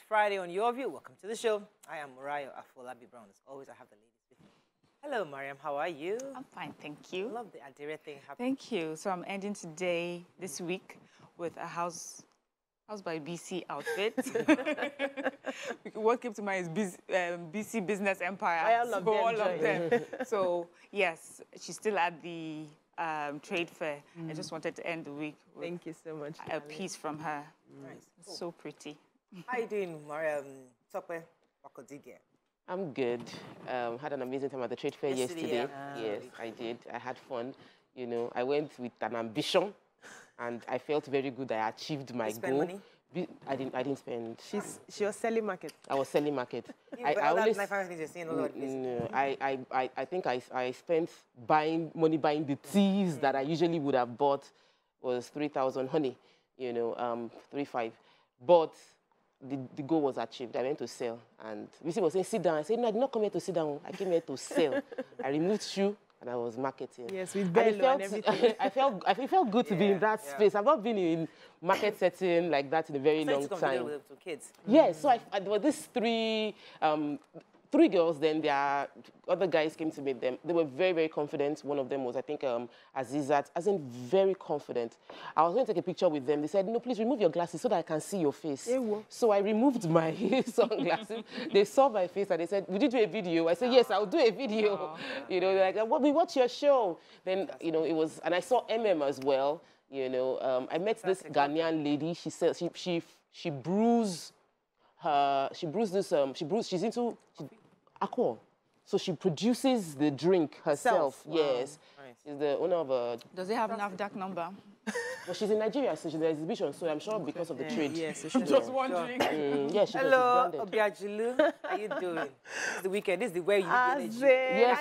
Friday on Your View. Welcome to the show. I am Morayo Afolabi Brown. As always, I have the ladies with me. Hello, Mariam. How are you? I'm fine, thank you. I love the Adire thing happening. Thank you. So I'm ending this week, with a house by BC outfit. What came to mind is BC Business Empire. All of them. So yes, she's still at the trade fair. I just wanted to end the week with Thank you so much. a piece from her. Nice. Cool. So pretty. How are you doing, Mariam? Tokwe Wakodige. I'm good. Had an amazing time at the trade fair yesterday. Yes, I did. I had fun. You know, I went with an ambition, and I felt very good. I achieved my goal. Money? I didn't spend. She was selling market. I was selling market. I always. No, I think I spent buying the teas that I usually would have bought was 3,000 honey. You know, 3,500. But the goal was achieved. I went to sell, and Bisi was saying, sit down. I said, no, I did not come here to sit down. I came here to sell. I removed shoe, and I was marketing. Yes, with bello and everything. I felt good to be in that space. I've not been in market setting like that in a very long time. With kids. Yes, so there were these three girls, then their other guys came to meet them. They were very, very confident. One of them was, I think, Azizat, as in very confident. I was going to take a picture with them. They said, no, please remove your glasses so that I can see your face. So I removed my sunglasses. They saw my face and they said, would you do a video? I said, yes, I'll do a video. You know, they're like, well, we watch your show. Then, you know, it was, and I saw as well. You know, I met this Ghanaian lady. She said she brews she's into alcohol. So she produces the drink herself. Wow. Yes. Nice. She's the owner of a... Does it have an NAFDAC number? Well, she's in Nigeria, so she's in the exhibition, so I'm sure because of the trade. Yes, I'm just wondering. Yeah, she's hello, Obiajilu. How you doing? It's the weekend. This is the way you get yes,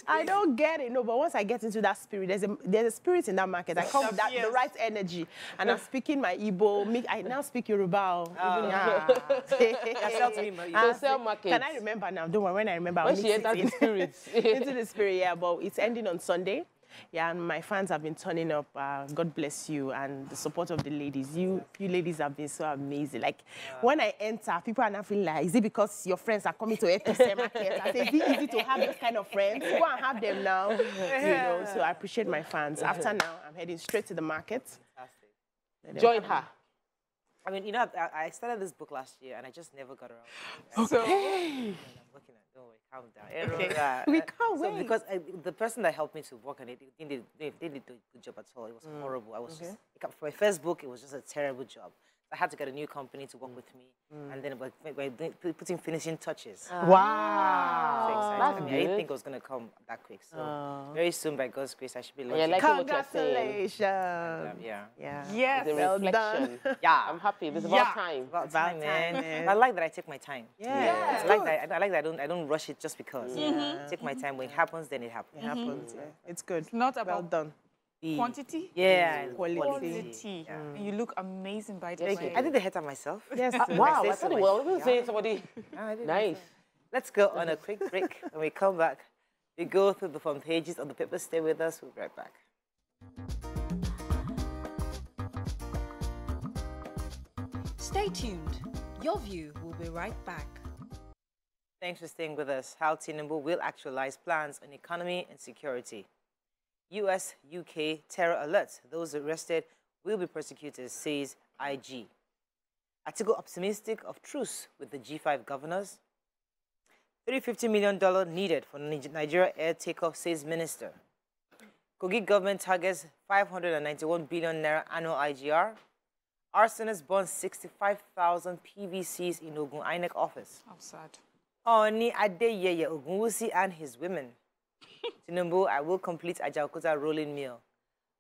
I don't get it, no, but once I get into that spirit, there's a spirit in that market. I come with the right energy, and I'm speaking my Igbo. I now speak Yoruba. Sell market. Can I remember now? Don't worry, when I remember, when she enters the spirit. Into the spirit, yeah, but it's ending on Sunday. Yeah, and my fans have been turning up. God bless you, and the support of the ladies. You ladies have been so amazing. Like, when I enter, people are not feeling like, is it because your friends are coming to APC market? I say, is it easy to have those kind of friends? Go and have them now. You know, so I appreciate my fans. After now, I'm heading straight to the market. Fantastic. Join her. I mean, you know, I started this book last year, and I just never got around. Okay. I'm working on it. Don't worry, calm down. Okay. We can't wait. Because the person that helped me to work on it, they didn't do a good job at all. It was horrible. I was just, for my first book, it was just a terrible job. I had to get a new company to work with me, and then we're putting finishing touches. Wow. That's good. I didn't think it was going to come that quick. So very soon, by God's grace, I should be launching. Like congratulations. Yeah. Yes. Well done. Yeah. I'm happy. It's about time. About time, man. I like that I take my time. Yeah. I like that I don't rush it just because. Take my time. When it happens, then it happens. It happens. Yeah. It's good. It's not about well done. Quantity? Yeah. Quality. Yeah. You look amazing by the way. I did the hair myself. Yes. Wow, I thought it well. I was saying somebody. Nice. Let's go on a quick break. When we come back, we go through the front pages of the paper. Stay with us. We'll be right back. Stay tuned. Your View will be right back. Thanks for staying with us. How Tinubu will actualize plans on economy and security. US, UK terror alerts. Those arrested will be persecuted, says IG. Atiku optimistic of truce with the G5 governors. $350 million needed for Nigeria air takeoff, says minister. Kogi government targets 591 billion naira annual IGR. Arsonists burn 65,000 PVCs in Ogun INEC office. How sad. Oni Adeyeye Ogunwusi and his women. Tinubu, I will complete Ajaokuta rolling mill.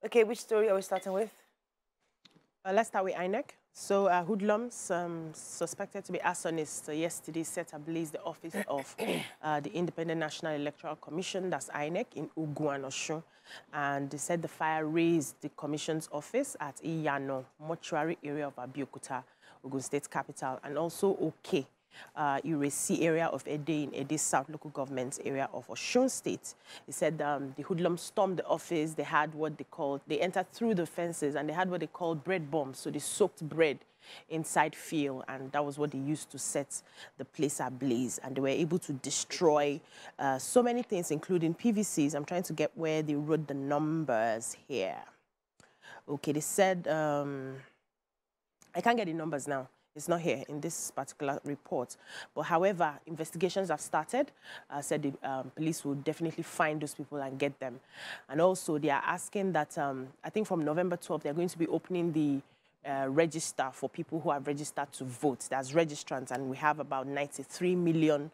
Okay, which story are we starting with? Let's start with INEC. So hoodlums suspected to be arsonists yesterday set ablaze the office of the Independent National Electoral Commission, that's INEC, in Ogun and Osun. And they said the fire razed the commission's office at Iyano, mortuary area of Abeokuta, Ogun State capital, and also Oke, Iresi area of Ede in Ede South local government area of Osun State. They said the hoodlums stormed the office. They had what they called, they entered through the fences and they had what they called bread bombs. So they soaked bread inside fuel, and that was what they used to set the place ablaze. And they were able to destroy so many things, including PVCs. I'm trying to get where they wrote the numbers here. Okay, they said, I can't get the numbers now. It's not here in this particular report. But however, investigations have started. Said the police will definitely find those people and get them. And also, they are asking that, I think from November 12th, they're going to be opening the register for people who have registered to vote. That's registrants, and we have about 93 million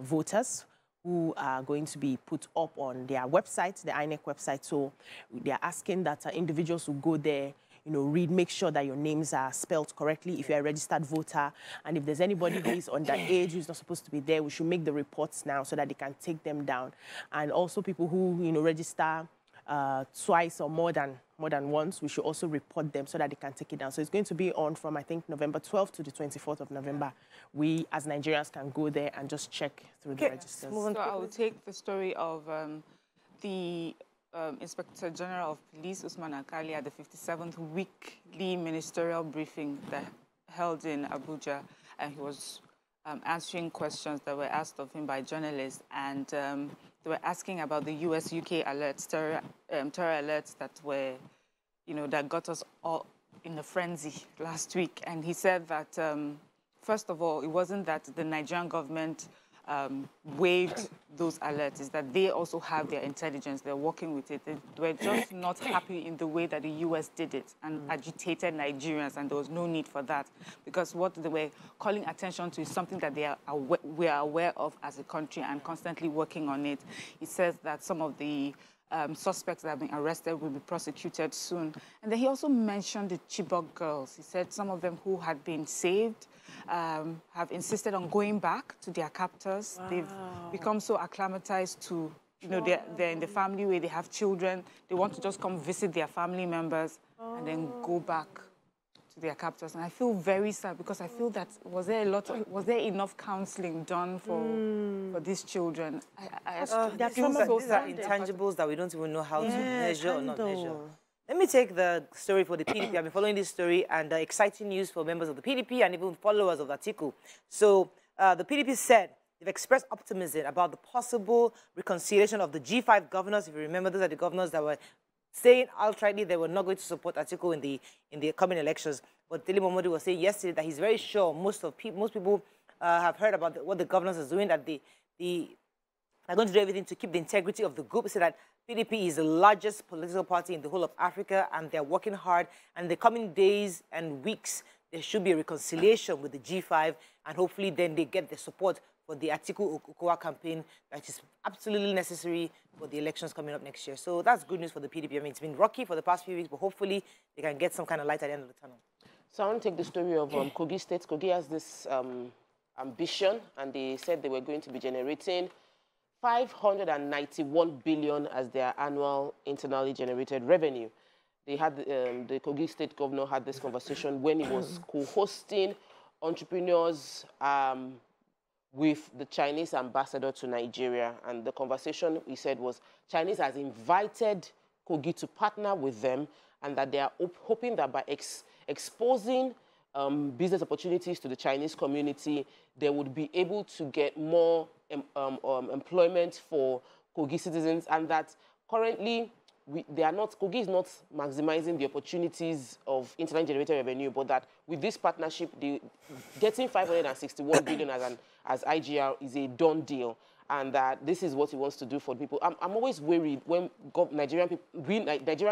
voters who are going to be put up on their website, the INEC website. So they're asking that individuals who go there, you know, make sure that your names are spelled correctly if you're a registered voter. And if there's anybody who is underage who's not supposed to be there, we should make the reports now so that they can take them down. And also people who, you know, register twice or more than once, we should also report them so that they can take it down. So it's going to be on from, I think, November 12th to the 24th of November. We, as Nigerians, can go there and just check through the registers. So I will take the story of the Inspector General of Police, Usman Akali, at the 57th weekly ministerial briefing that held in Abuja, and he was answering questions that were asked of him by journalists, and they were asking about the US-UK alerts, terror alerts that were, you know, that got us all in a frenzy last week. And he said that, first of all, it wasn't that the Nigerian government waived those alerts, is that they also have their intelligence, they're working with it. They were just not happy in the way that the US did it and agitated Nigerians, and there was no need for that, because what they were calling attention to is something that we are aware of as a country and constantly working on it. He says that some of the suspects that have been arrested will be prosecuted soon. And then he also mentioned the Chibok girls. He said some of them who had been saved have insisted on going back to their captors. Wow. They've become so acclimatized to, you know, they're in the family where they have children. They want to just come visit their family members and then go back to their captors. And I feel very sad, because I feel that was there enough counseling done for these children? These are intangibles that we don't even know how to measure or not measure. Let me take the story for the PDP. I've been following this story, and exciting news for members of the PDP and even followers of the Atiku. So the PDP said they've expressed optimism about the possible reconciliation of the G5 governors. If you remember, those are the governors that were saying outrightly they were not going to support Atiku in the coming elections. But Dele Momodu was saying yesterday that he's very sure most people have heard about what the governors are doing, that they're going to do everything to keep the integrity of the group. He said that PDP is the largest political party in the whole of Africa, and they're working hard. And in the coming days and weeks, there should be a reconciliation with the G5, and hopefully then they get the support for the Atiku Okowa campaign that is absolutely necessary for the elections coming up next year. So that's good news for the PDP. I mean, it's been rocky for the past few weeks, but hopefully they can get some kind of light at the end of the tunnel. So I want to take the story of Kogi State. Kogi has this ambition, and they said they were going to be generating 591 billion as their annual internally generated revenue. They had the Kogi State governor had this conversation when he was co-hosting entrepreneurs with the Chinese ambassador to Nigeria. And the conversation, he said, was Chinese has invited Kogi to partner with them, and that they are hoping that by exposing business opportunities to the Chinese community, they would be able to get more employment for Kogi citizens, and that currently Kogi is not maximizing the opportunities of internally generated revenue, but that with this partnership, getting 561 billion as IGR is a done deal, and that this is what he wants to do for people. I'm always worried when Nigerian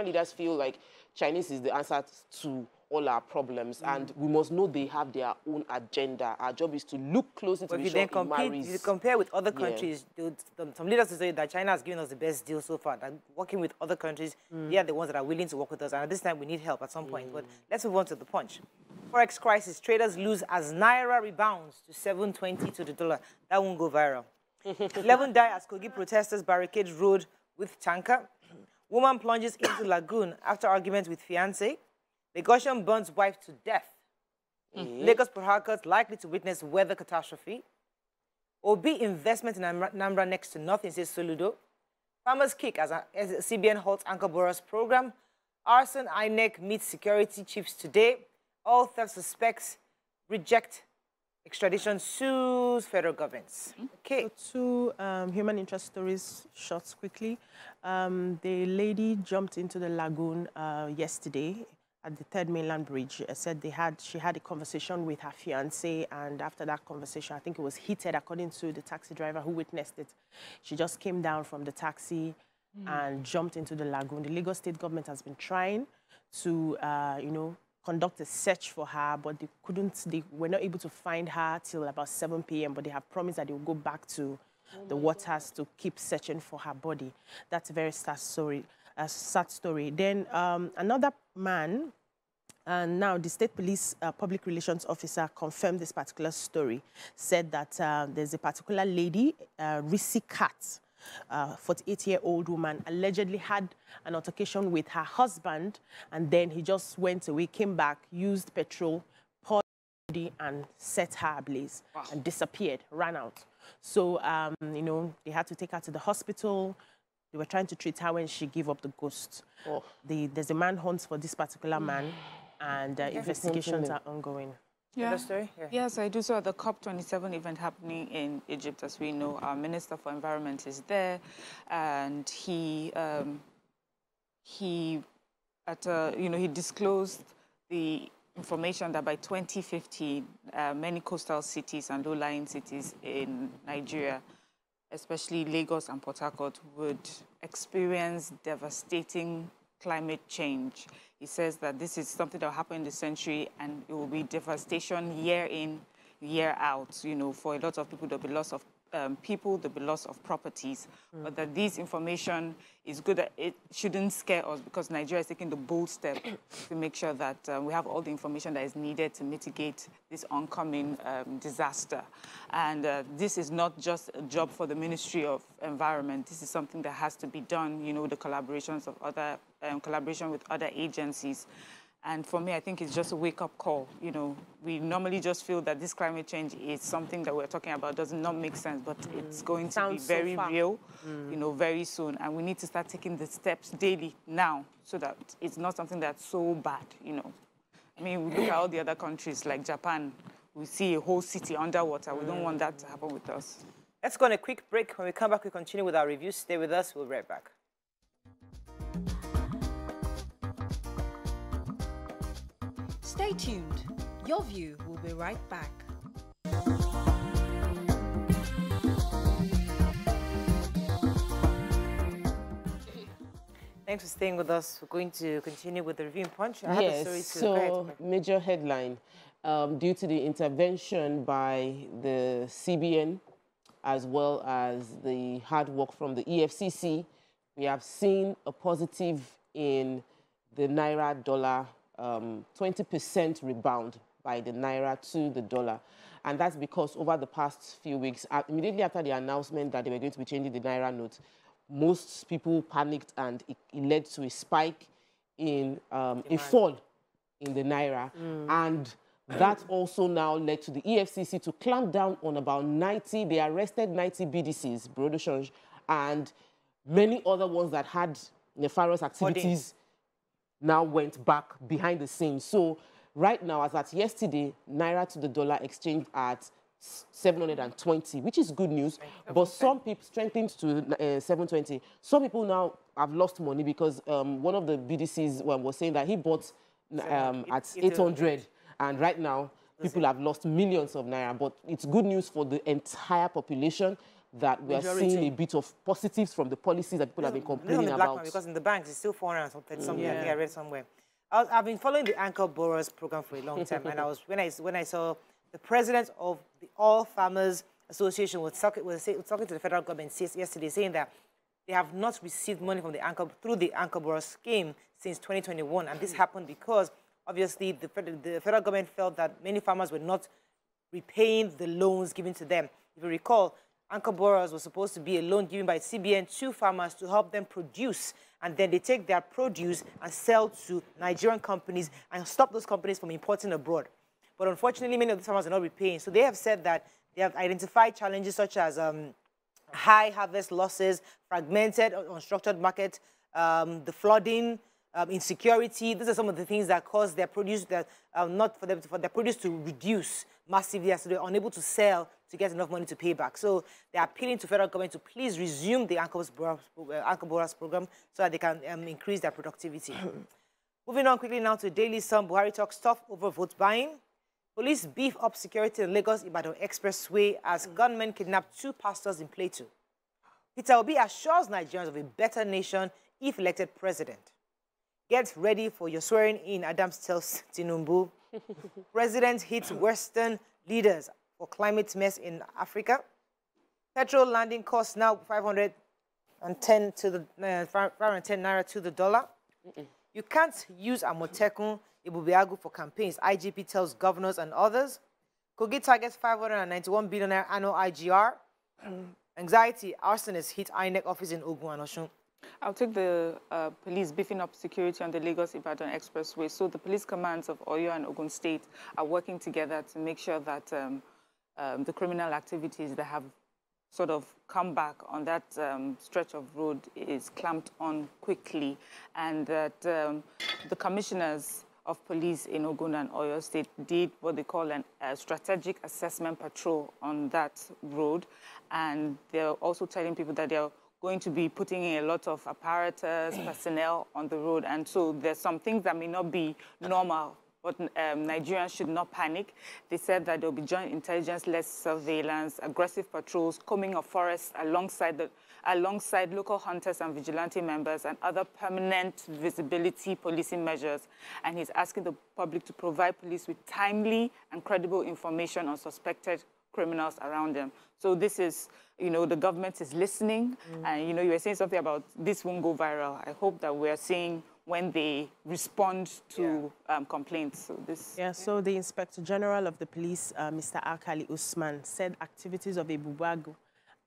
leaders feel like Chinese is the answer to all our problems, and we must know they have their own agenda. Our job is to look closely to be sure it marries. If you compare with other countries, some leaders say that China has given us the best deal so far. That working with other countries, they are the ones that are willing to work with us, and at this time we need help at some point. But let's move on to the punch. Forex crisis, traders lose as Naira rebounds to 720 to the dollar. That won't go viral. 11 die as Kogi protesters barricade road with tanker. Woman plunges into lagoon after argument with fiancé. Lagosian burns wife to death. Lagos Port Harcourt likely to witness weather catastrophe. Obi investment in Anambra next to nothing, says Soludo. Farmers kick as CBN halts Anchor Borrowers program. Arson INEC meets security chiefs today. All theft suspects reject extradition, sues federal governments. Okay. So two human interest stories, shots quickly. The lady jumped into the lagoon yesterday at the Third Mainland Bridge. Said she had a conversation with her fiancé, and after that conversation, I think it was heated, according to the taxi driver who witnessed it. She just came down from the taxi and jumped into the lagoon. The Lagos State government has been trying to, conduct a search for her, but they were not able to find her till about 7 p.m., but they have promised that they will go back to the waters to keep searching for her body. That's a very sad story. Then another man, and now the State Police Public Relations Officer confirmed this particular story, said that there's a particular lady, Risi Kat, 48-year-old woman, allegedly had an altercation with her husband, and then he just went away, came back, used petrol, poured her body, and set her ablaze, and disappeared, ran out. So, they had to take her to the hospital. They were trying to treat her when she gave up the ghost. Oh. There's a manhunt for this particular man, and investigations are ongoing. Yeah. Story? Yeah. Yes, I do. So at the COP27 event happening in Egypt, as we know, our Minister for Environment is there, and he disclosed the information that by 2050, many coastal cities and low-lying cities in Nigeria, especially Lagos and Port Harcourt, would experience devastating climate change. He says that this is something that will happen in the century, and it will be devastation year in, year out. For a lot of people, there'll be loss of people, there'll be loss of properties. But that this information is good, that it shouldn't scare us, because Nigeria is taking the bold step to make sure that we have all the information that is needed to mitigate this oncoming disaster. And this is not just a job for the Ministry of Environment. This is something that has to be done, the collaborations of other, collaboration with other agencies. And for me, I think it's just a wake-up call. We normally just feel that this climate change is something that we're talking about does not make sense, but it's going to be very real, very soon. And we need to start taking the steps daily now, so that it's not something that's so bad, I mean, we look at all the other countries like Japan. We see a whole city underwater. We don't want that to happen with us. Let's go on a quick break. When we come back, we continue with our review. Stay with us. We'll be right back. Stay tuned. Your View will be right back. Thanks for staying with us. We're going to continue with the review in Punch. Yes, so major headline. Due to the intervention by the CBN, as well as the hard work from the EFCC, we have seen a positive in the Naira-dollar 20% rebound by the Naira to the dollar. And that's because over the past few weeks, immediately after the announcement that they were going to be changing the Naira note, most people panicked, and it led to a spike in a fall in the Naira. And that also now led to the EFCC to clamp down on about 90, they arrested 90 BDCs, Bureau de Change, and many other ones that had nefarious activities now went back behind the scenes. So right now, as at yesterday, Naira to the dollar exchanged at 720, which is good news. But some people strengthened to 720. Some people now have lost money because one of the BDCs was saying that he bought at 800, and right now people have lost millions of Naira. But it's good news for the entire population that we are seeing a bit of positives from the policies that people have been complaining about. Because in the banks, it's still 400 something. I think I read somewhere. I've been following the Anchor Borrowers program for a long time, and when I saw the president of the All Farmers Association was talking to the federal government yesterday, saying that they have not received money from the through the Anchor Borrower scheme since 2021, and this happened because obviously the federal government felt that many farmers were not repaying the loans given to them. If you recall, Anchor Borrowers was supposed to be a loan given by CBN to farmers to help them produce, and then they take their produce and sell to Nigerian companies and stop those companies from importing abroad. But unfortunately, many of the farmers are not repaying. So they have said that they have identified challenges such as high harvest losses, fragmented, unstructured market, the flooding, insecurity. These are some of the things that cause their produce for their produce to reduce massively, so they're unable to sell to get enough money to pay back. So they're appealing to federal government to please resume the Anchor Borers program so that they can increase their productivity. Moving on quickly now to Daily Sun. Buhari talks tough over vote buying. Police beef up security in Lagos-Ibadan Expressway as gunmen kidnap 2 pastors in Plateau. Peter Obi assures Nigerians of a better nation if elected president. Get ready for your swearing in, Adams tells Tinubu. President hits Western leaders for climate mess in Africa. Petrol landing costs now 510 naira to the dollar. You can't use Amotekun Ibubiagu for campaigns, IGP tells governors and others. Kogi targets 591 billion annual IGR. Anxiety, arsonists hit INEC office in Ogun and Osun. I'll take the police beefing up security on the Lagos-Ibadan Expressway. So the police commands of Oyo and Ogun State are working together to make sure that the criminal activities that have sort of come back on that stretch of road is clamped on quickly, and that the commissioners of police in Ogun and Oyo State did what they call a strategic assessment patrol on that road, and they're also telling people that they're going to be putting in a lot of apparatus, personnel on the road, and so there's some things that may not be normal, but Nigerians should not panic. They said that there will be joint intelligence-led surveillance, aggressive patrols, combing of forests alongside local hunters and vigilante members, and other permanent visibility policing measures. And he's asking the public to provide police with timely and credible information on suspected criminals around them. So this is, the government is listening. And, you were saying something about this won't go viral. I hope that we're seeing when they respond to complaints. So so the Inspector General of the Police, Mr. Alkali Usman, said activities of Ibubagu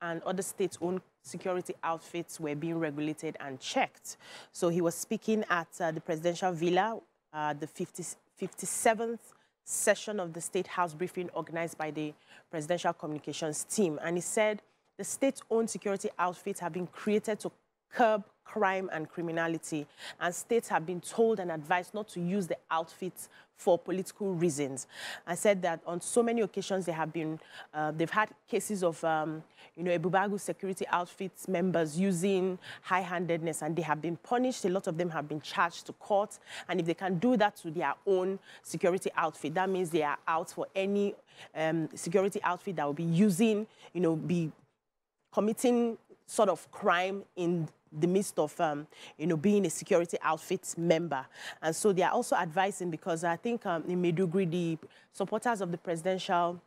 and other state-owned security outfits were being regulated and checked. So he was speaking at the Presidential Villa, the 57th session of the State House briefing organized by the Presidential Communications team. And he said the state-owned security outfits have been created to curb crime and criminality, and states have been told and advised not to use the outfits for political reasons. I said that on so many occasions they have been, they've had cases of, Ibubagu security outfits members using high-handedness, and they have been punished. A lot of them have been charged to court, and if they can do that to their own security outfit, that means they are out for any security outfit that will be using, be committing sort of crime in the midst of, being a security outfit member. And so they are also advising, because I think in Maiduguri, the supporters of the presidential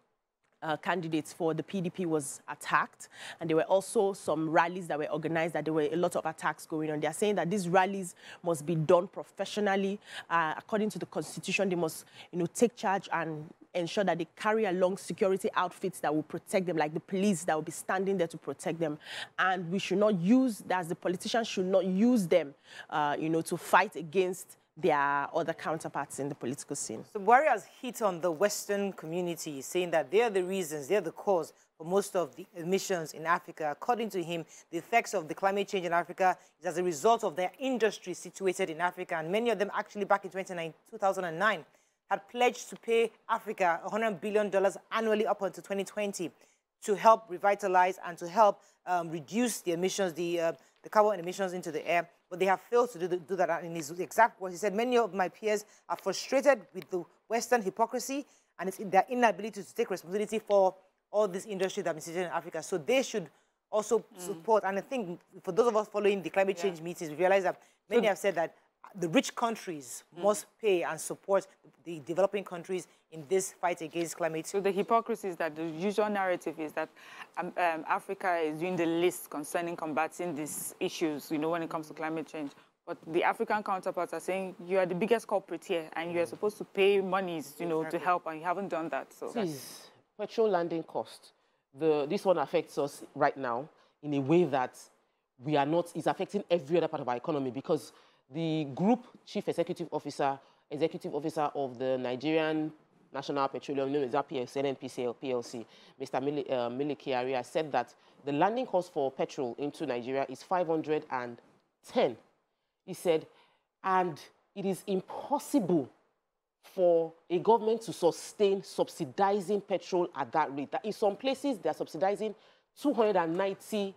candidates for the PDP was attacked, and there were also some rallies that were organized that there were a lot of attacks going on. They are saying that these rallies must be done professionally. According to the Constitution, they must, take charge and ensure that they carry along security outfits that will protect them, like the police that will be standing there to protect them. And we should not use, as the politicians should not use them, to fight against their other counterparts in the political scene. So Buhari has hit on the Western community, saying that they are the reasons, they are the cause for most of the emissions in Africa. According to him, the effects of the climate change in Africa is as a result of their industry situated in Africa, and many of them actually back in 2009 had pledged to pay Africa $100 billion annually up until 2020 to help revitalize and to help reduce the emissions, the carbon emissions into the air. But they have failed to do that. And in his exact words, he said, many of my peers are frustrated with the Western hypocrisy and it's their inability to take responsibility for all this industry that is situated in Africa. So they should also support. And I think for those of us following the climate change meetings, we realize that many have said that the rich countries must pay and support the developing countries in this fight against climate. So the hypocrisy is that the usual narrative is that Africa is doing the least concerning combating these issues, when it comes to climate change. But the African counterparts are saying you are the biggest culprit here, and you are supposed to pay monies, to help, and you haven't done that. So please, petrol landing cost. This one affects us right now in a way that we are not. It's affecting every other part of our economy, because the group chief executive officer of the Nigerian National Petroleum, known as NNPCL PLC, Mr. Miliki Aria, said that the landing cost for petrol into Nigeria is 510. He said And it is impossible for a government to sustain subsidizing petrol at that rate. That in some places, they're subsidizing 290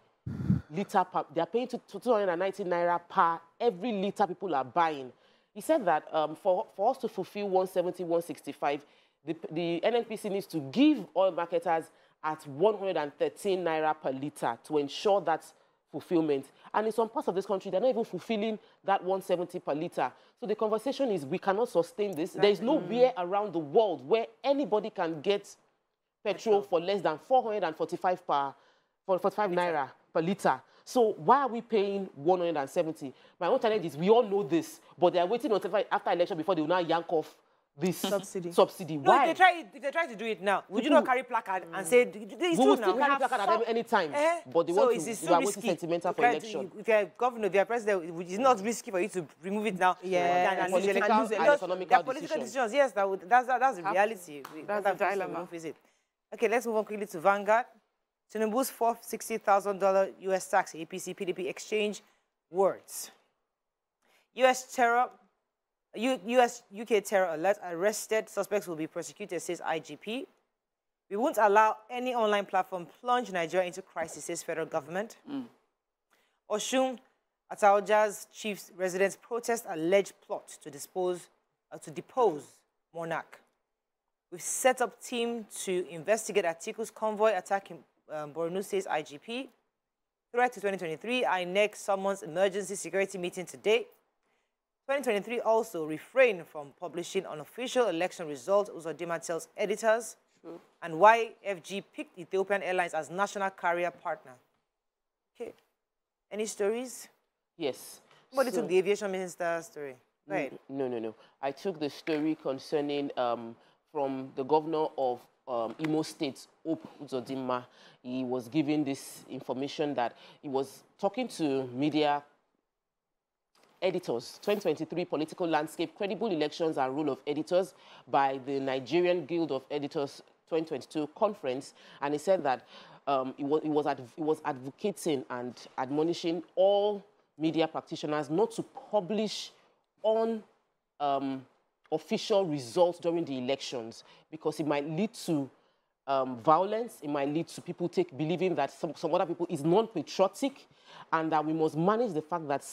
liter per, they're paying 290 naira per every liter people are buying. He said that for us to fulfill 170, 165, the NNPC needs to give oil marketers at 113 naira per liter to ensure that fulfillment. And in some parts of this country, they're not even fulfilling that 170 per liter. So the conversation is we cannot sustain this. There is nowhere around the world where anybody can get petrol for less than 445 naira per liter. So why are we paying 170? My own challenge is we all know this, but they are waiting until after election before they will now yank off this subsidy. No, Why? if they try to do it now, would you not carry placard and say, it's We true will now? still carry placard at any time, but they So want it's to, still we are waiting risky. sentimental for election. If you're a governor, if you're a president, it's not risky for you to remove it now. Yeah, and political lose and because economical there are political decisions. Yes, that's the reality. That's the dilemma. Okay, let's move on quickly to Vanguard. Tinubu's $460,000 U.S. tax, APC, PDP exchange words. UK terror alert, arrested suspects will be prosecuted, says IGP. We won't allow any online platform plunge Nigeria into crisis, says federal government. Oshun Ataoja's chief residents protest alleged plot to depose monarch. We've set up team to investigate Atiku's convoy attack in Borno, says IGP. Threat to 2023, INEC summons emergency security meeting today. 2023 also refrained from publishing unofficial election results, Uzodimma tells editors. And why FG picked Ethiopian Airlines as national carrier partner. Okay. Any stories? Yes. Somebody took the aviation minister story. Right. No. I took the story concerning from the governor of Imo State, Hope Uzodimma. He was giving this information that he was talking to media editors, 2023 Political Landscape, Credible Elections and Role of Editors by the Nigerian Guild of Editors 2022 conference, and he said that he was advocating and admonishing all media practitioners not to publish on official results during the elections because it might lead to violence, it might lead to people believing that some other people is non-patriotic, and that we must manage the fact that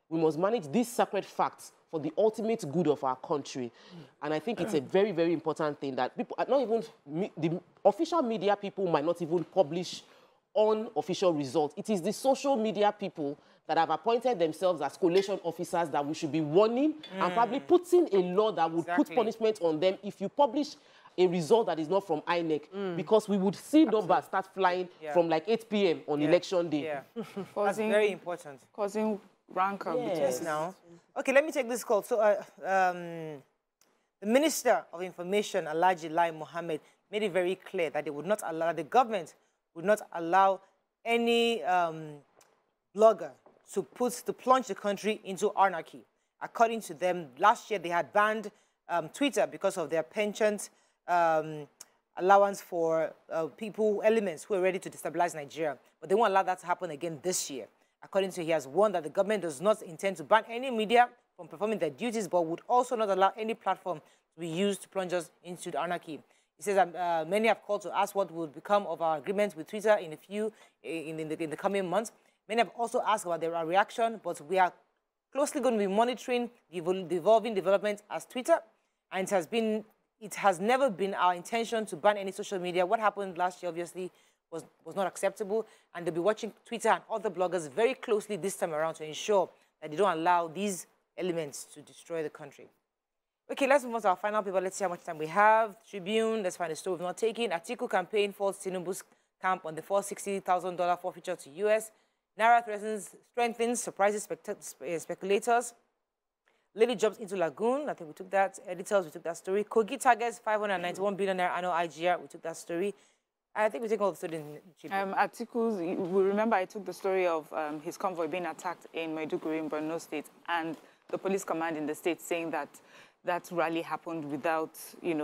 we must manage these sacred facts for the ultimate good of our country. And I think it's a very, very important thing that people, not even the official media people might not even publish on official results. It is the social media people that have appointed themselves as collation officers that we should be warning and probably putting a law that would put punishment on them if you publish a result that is not from INEC, because we would see numbers start flying from like 8 p.m. on election day. Yeah. That's very important. Causing rancor. Yes, now. Okay, let me take this call. So, the Minister of Information, Alhaji Lai Mohammed, made it very clear that they would not allow, the government would not allow any blogger to plunge the country into anarchy. According to them, last year they had banned Twitter because of their penchant allowance for elements who are ready to destabilize Nigeria. But they won't allow that to happen again this year. According to, he has warned that the government does not intend to ban any media from performing their duties, but would also not allow any platform to be used to plunge us into the anarchy. He says that many have called to ask what will become of our agreement with Twitter in the coming months. Many have also asked about their reaction, but we are closely going to be monitoring the evolving development as Twitter, and it has never been our intention to ban any social media. What happened last year, obviously, was not acceptable, and they'll be watching Twitter and other bloggers very closely this time around to ensure that they don't allow these elements to destroy the country. Okay, let's move on to our final paper. Let's see how much time we have. Tribune, let's find a story we've not taken. Atiku campaign falls Tinubu's camp on the $460,000 forfeiture to U.S. Naira strengthens, surprises speculators. Lady jumps into Lagoon. I think we took that. Editors, we took that story. Kogi targets 591 billion naira annual IGR. We took that story. I think we take all the story in Tribune. Articles, we remember I took the story of his convoy being attacked in Maiduguri in Borno State, and the police command in the state saying that that rally happened without, that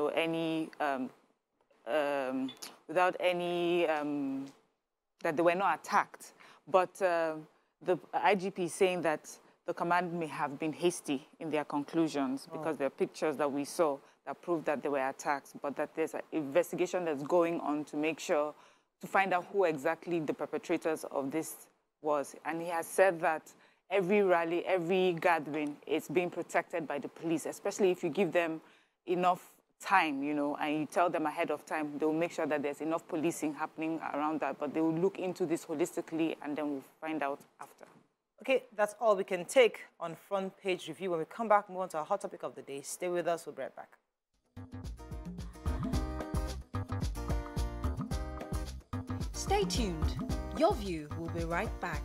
they were not attacked. But the IGP is saying that the command may have been hasty in their conclusions because there are pictures that we saw that prove that there were attacks, but that there's an investigation that's going on to make sure, to find out who exactly the perpetrators of this was. And he has said that every rally, every gathering is being protected by the police, especially if you give them enough time, you know, and you tell them ahead of time, they'll make sure that there's enough policing happening around that, but they will look into this holistically and then we'll find out after. Okay, that's all we can take on Front Page Review. When we come back, move on to our hot topic of the day. Stay with us, we'll be right back. Stay tuned. Your View will be right back.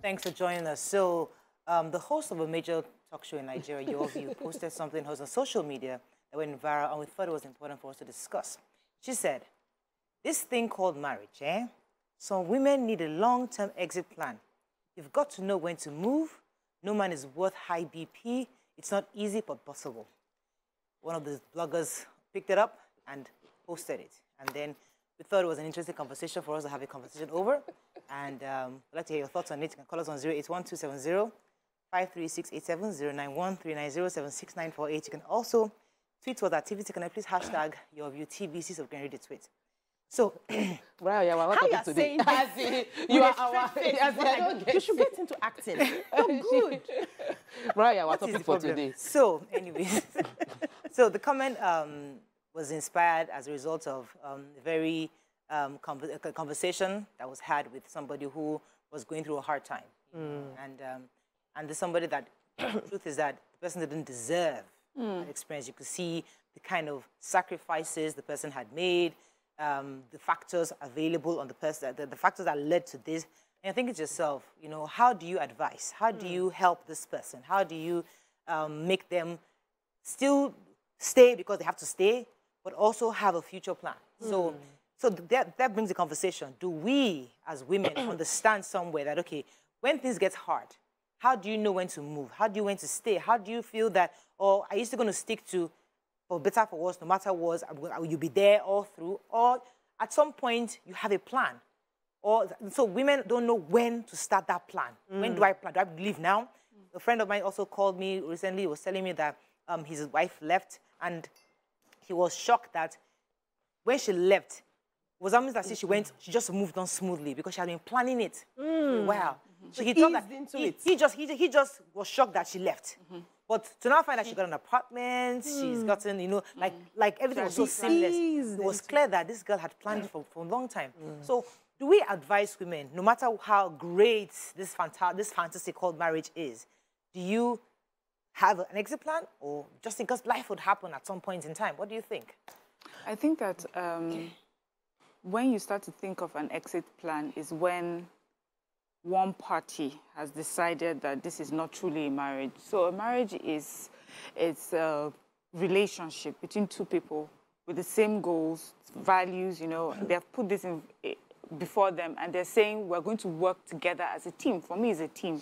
Thanks for joining us. So, the host of a major talk show in Nigeria, Your View, posted something on social media that went viral, and we thought it was important for us to discuss. She said, "This thing called marriage, some women need a long-term exit plan. You've got to know when to move. No man is worth high BP. It's not easy, but possible." One of the bloggers picked it up and posted it. And then we thought it was an interesting conversation for us to have a conversation over. And I'd like to hear your thoughts on it. You can call us on 081-270-53687, 091-390-76948. You can also tweet to us at TVC. Can I please hashtag Your View TBC so we can read the tweet. So, Right, yeah, how you are saying this? You are our... You should get into acting. You're good. Right, our what is topic the for problem? today. So, anyways, so the comment was inspired as a result of a very conversation that was had with somebody who was going through a hard time. And there's somebody that, the truth is that the person didn't deserve that experience. You could see the kind of sacrifices the person had made, the factors available on the person, the factors that led to this. And I think it's yourself, you know, how do you advise? How do you help this person? How do you make them still stay because they have to stay, but also have a future plan? So that brings the conversation. Do we, as women, understand somewhere that, okay, when things get hard, how do you know when to move? How do you know when to stay? How do you feel that, oh, are you still going to stick to, for better, for worse, no matter what, will you be there all through? Or at some point, you have a plan. Or, so women don't know when to start that plan. When do I plan? Do I leave now? A friend of mine also called me recently, was telling me that his wife left, and he was shocked that when she left, it was almost as if she just moved on smoothly because she had been planning it for a while. So he thought that he just was shocked that she left. But to now find that she got an apartment, she's gotten, you know, like everything was so seamless. It was clear that this girl had planned it for a long time. So do we advise women, no matter how great this fantasy called marriage is, do you have an exit plan, or just because life would happen at some point in time? What do you think? I think that when you start to think of an exit plan is when one party has decided that this is not truly a marriage. So a marriage is a relationship between two people with the same goals, values, you know. They have put this in before them, and they're saying we're going to work together as a team. For me, it's a team.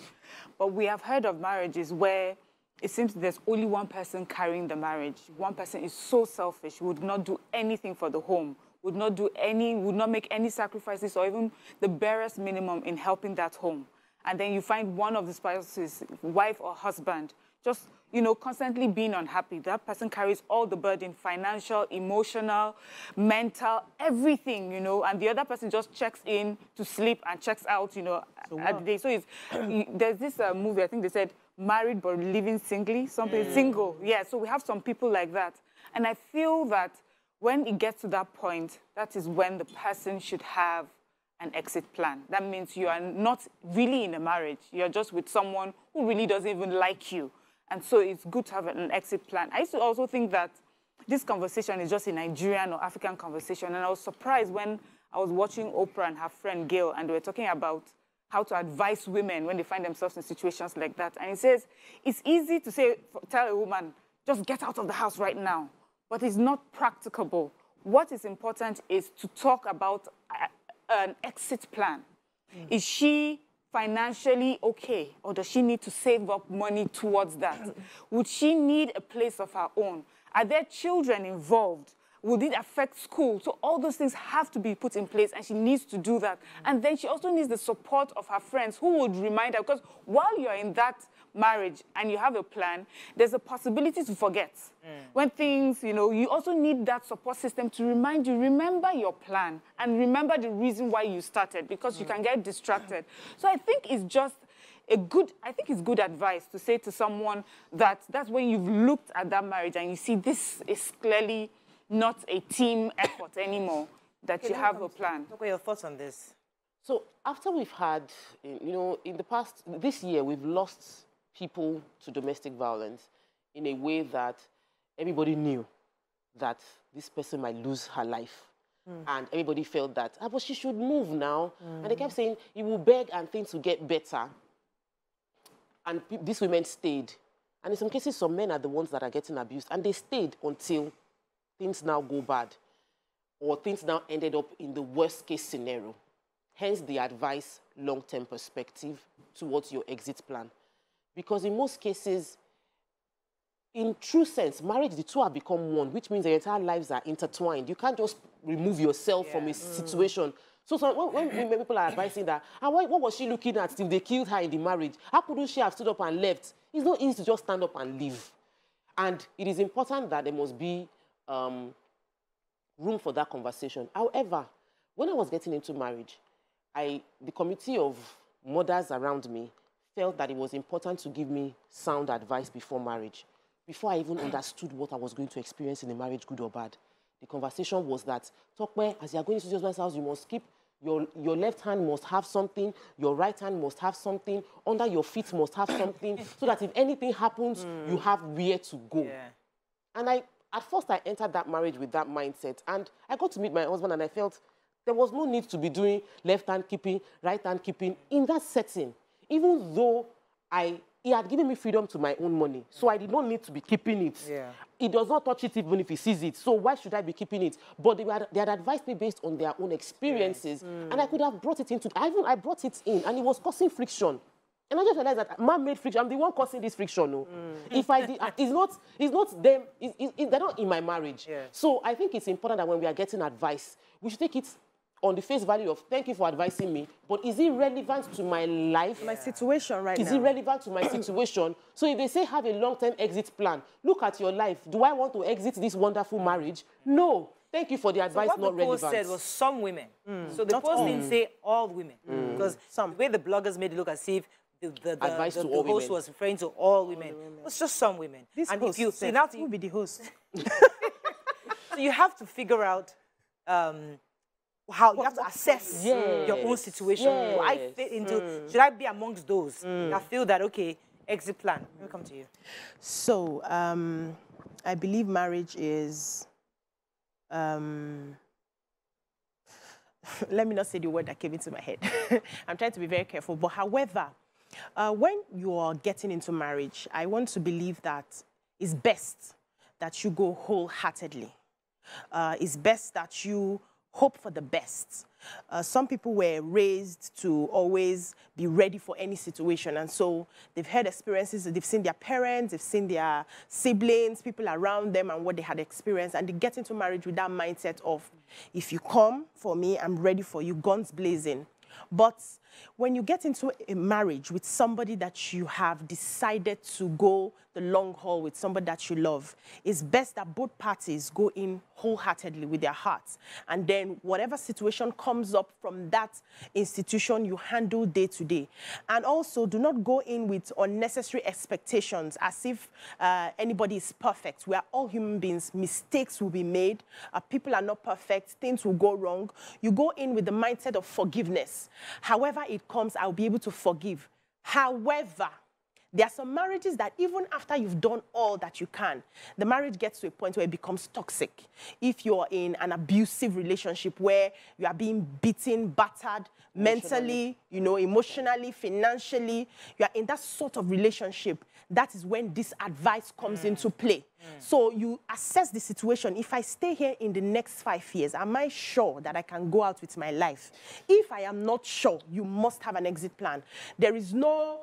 But we have heard of marriages where it seems there's only one person carrying the marriage. One person is so selfish, would not do anything for the home, would not make any sacrifices or even the barest minimum in helping that home. And then you find one of the spouses, wife or husband, just, you know, constantly being unhappy. That person carries all the burden, financial, emotional, mental, everything, you know, and the other person just checks in to sleep and checks out, you know, at the day. So there's this movie, I think they said, Married but Living Singly, something single. Yeah, so we have some people like that. And I feel that when it gets to that point, that is when the person should have an exit plan. That means you are not really in a marriage. You're just with someone who really doesn't even like you. And so it's good to have an exit plan. I used to also think that this conversation is just a Nigerian or African conversation. And I was surprised when I was watching Oprah and her friend Gail, and they were talking about how to advise women when they find themselves in situations like that. And it says, it's easy to say, tell a woman, just get out of the house right now. But it's not practicable. What is important is to talk about an exit plan. Is she financially okay, or does she need to save up money towards that? Would she need a place of her own? Are there children involved? Would it affect school? So all those things have to be put in place, and she needs to do that. And then she also needs the support of her friends who would remind her, because while you're in that marriage and you have a plan, there's a possibility to forget. When things, you also need that support system to remind you, remember your plan and remember the reason why you started, because you can get distracted. So I think it's just it's good advice to say to someone that that's when you've looked at that marriage and you see this is clearly not a team effort anymore, that you have a plan. What are your thoughts on this? So after we've had, in the past, this year, we've lost people to domestic violence in a way that everybody knew that this person might lose her life. And everybody felt that, but she should move now. And they kept saying, you will beg and things will get better. And these women stayed. And in some cases, some men are the ones that are getting abused. And they stayed until things now go bad, or things now ended up in the worst case scenario. Hence the advice, long-term perspective towards your exit plan. Because in most cases, in true sense, marriage, the two have become one, which means their entire lives are intertwined. You can't just remove yourself from a situation. So when people are advising that, what was she looking at till they killed her in the marriage? How couldn't she have stood up and left? It's not easy to just stand up and leave. And it is important that there must be room for that conversation. However, when I was getting into marriage, the committee of mothers around me felt that it was important to give me sound advice before marriage, before I even understood what I was going to experience in the marriage, good or bad. The conversation was that, Tokwe, as you're going to your husband's house, you must keep, your left hand must have something, your right hand must have something, under your feet must have something, so that if anything happens, you have where to go. Yeah. And at first I entered that marriage with that mindset, and I got to meet my husband and I felt there was no need to be doing left hand keeping, right hand keeping in that setting, even though he had given me freedom to my own money, so I did not need to be keeping it. Yeah. He does not touch it even if he sees it, so why should I be keeping it? But they had advised me based on their own experiences, and I could have brought it into, I brought it in, and it was causing friction. And I just realized that man-made friction, I'm the one causing this friction. No? If I did, it's not them, they're not in my marriage. Yeah. So I think it's important that when we are getting advice, we should take it on the face value of, thank you for advising me, but is it relevant to my life? My situation right now. Is it relevant to my situation? So if they say have a long-term exit plan, look at your life. Do I want to exit this wonderful marriage? No. Thank you for the advice, not relevant. What the post said was some women. So the post didn't say all women. Because the way the bloggers made it look as if the host was referring to all women. It was just some women. This and host if you said, now who will be the host? So you have to figure out how you have to assess your own situation. Do I fit into, should I be amongst those that feel that, okay, exit plan? Let me come to you. So I believe marriage is, let me not say the word that came into my head. I'm trying to be very careful. But however, when you are getting into marriage, I want to believe that it's best that you go wholeheartedly. It's best that you hope for the best. Some people were raised to always be ready for any situation. And so they've had experiences, they've seen their parents, they've seen their siblings, people around them and what they had experienced. And they get into marriage with that mindset of, if you come for me, I'm ready for you, guns blazing. But when you get into a marriage with somebody that you have decided to go the long haul with, somebody that you love, it's best that both parties go in wholeheartedly with their hearts. And then whatever situation comes up from that institution, you handle day to day. And also, do not go in with unnecessary expectations as if anybody is perfect. We are all human beings. Mistakes will be made. People are not perfect. Things will go wrong. You go in with the mindset of forgiveness. However it comes, I'll be able to forgive. However, There are some marriages that even after you've done all that you can, the marriage gets to a point where it becomes toxic. If you're in an abusive relationship where you are being beaten, battered, mentally, emotionally, financially, you are in that sort of relationship, that is when this advice comes into play. So you assess the situation. If I stay here in the next 5 years, am I sure that I can go out with my life? If I am not sure, you must have an exit plan. There's no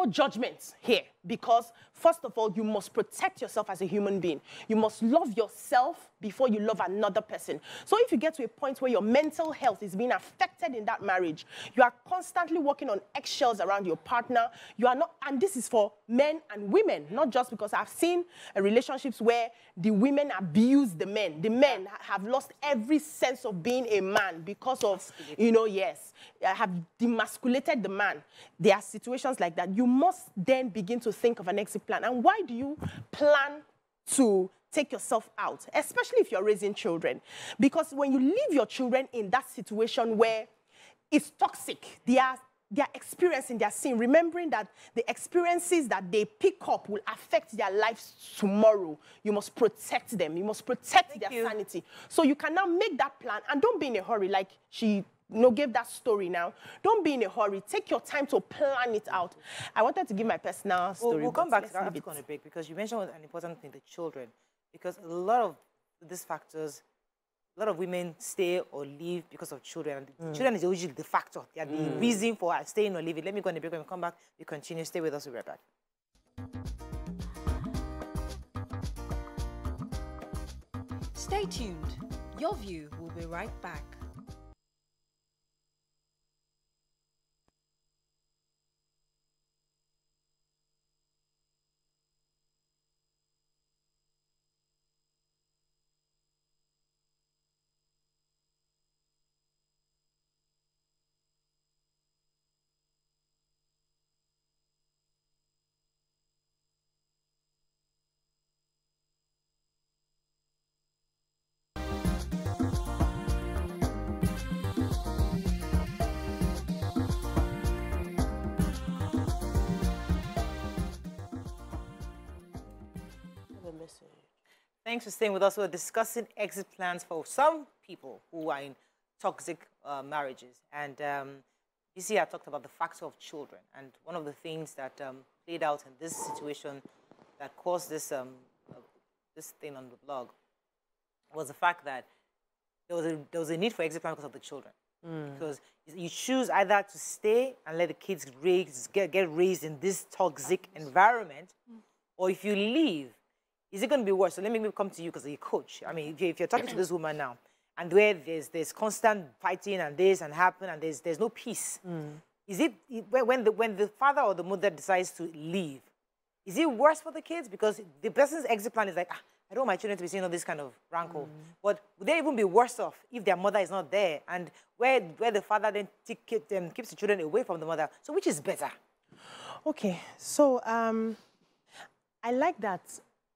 judgment here because, first of all, you must protect yourself as a human being. You must love yourself before you love another person. So if you get to a point where your mental health is being affected in that marriage, you are constantly walking on eggshells around your partner. You are not, and this is for men and women, not just because I've seen relationships where the women abuse the men. The men have lost every sense of being a man because of, have demasculated the man. There are situations like that. You must then begin to think of an exit plan. And why do you plan to take yourself out, especially if you're raising children? Because when you leave your children in that situation where it's toxic, they are experiencing, they are seeing, remembering that the experiences that they pick up will affect their lives tomorrow. You must protect them. You must protect their sanity. So you can now make that plan and don't be in a hurry, like she gave that story now. Don't be in a hurry. Take your time to plan it out. I wanted to give my personal story. We'll come back to that after on a break because you mentioned an important thing, the children. Because a lot of these factors, a lot of women stay or leave because of children. Children is usually the factor. They are the reason for staying or leaving. Let me go on a break. When we come back, we continue. Stay with us. We'll be right back. Stay tuned. Your View will be right back. Thanks for staying with us. We're discussing exit plans for some people who are in toxic marriages. And you see, I talked about the factor of children. And one of the things that played out in this situation that caused this, this thing on the blog was the fact that there was a need for exit plan because of the children. Because you choose either to stay and let the kids get raised in this toxic environment, or if you leave, is it going to be worse? So let me come to you because you're a coach. I mean, if you're talking to this woman now, and where there's constant fighting and this and happen, and there's no peace, is it when the father or the mother decides to leave, is it worse for the kids? Because the person's exit plan is like, I don't want my children to be seeing all this kind of rancor. But would they even be worse off if their mother is not there, and where the father then keeps the children away from the mother? So which is better? Okay, so I like that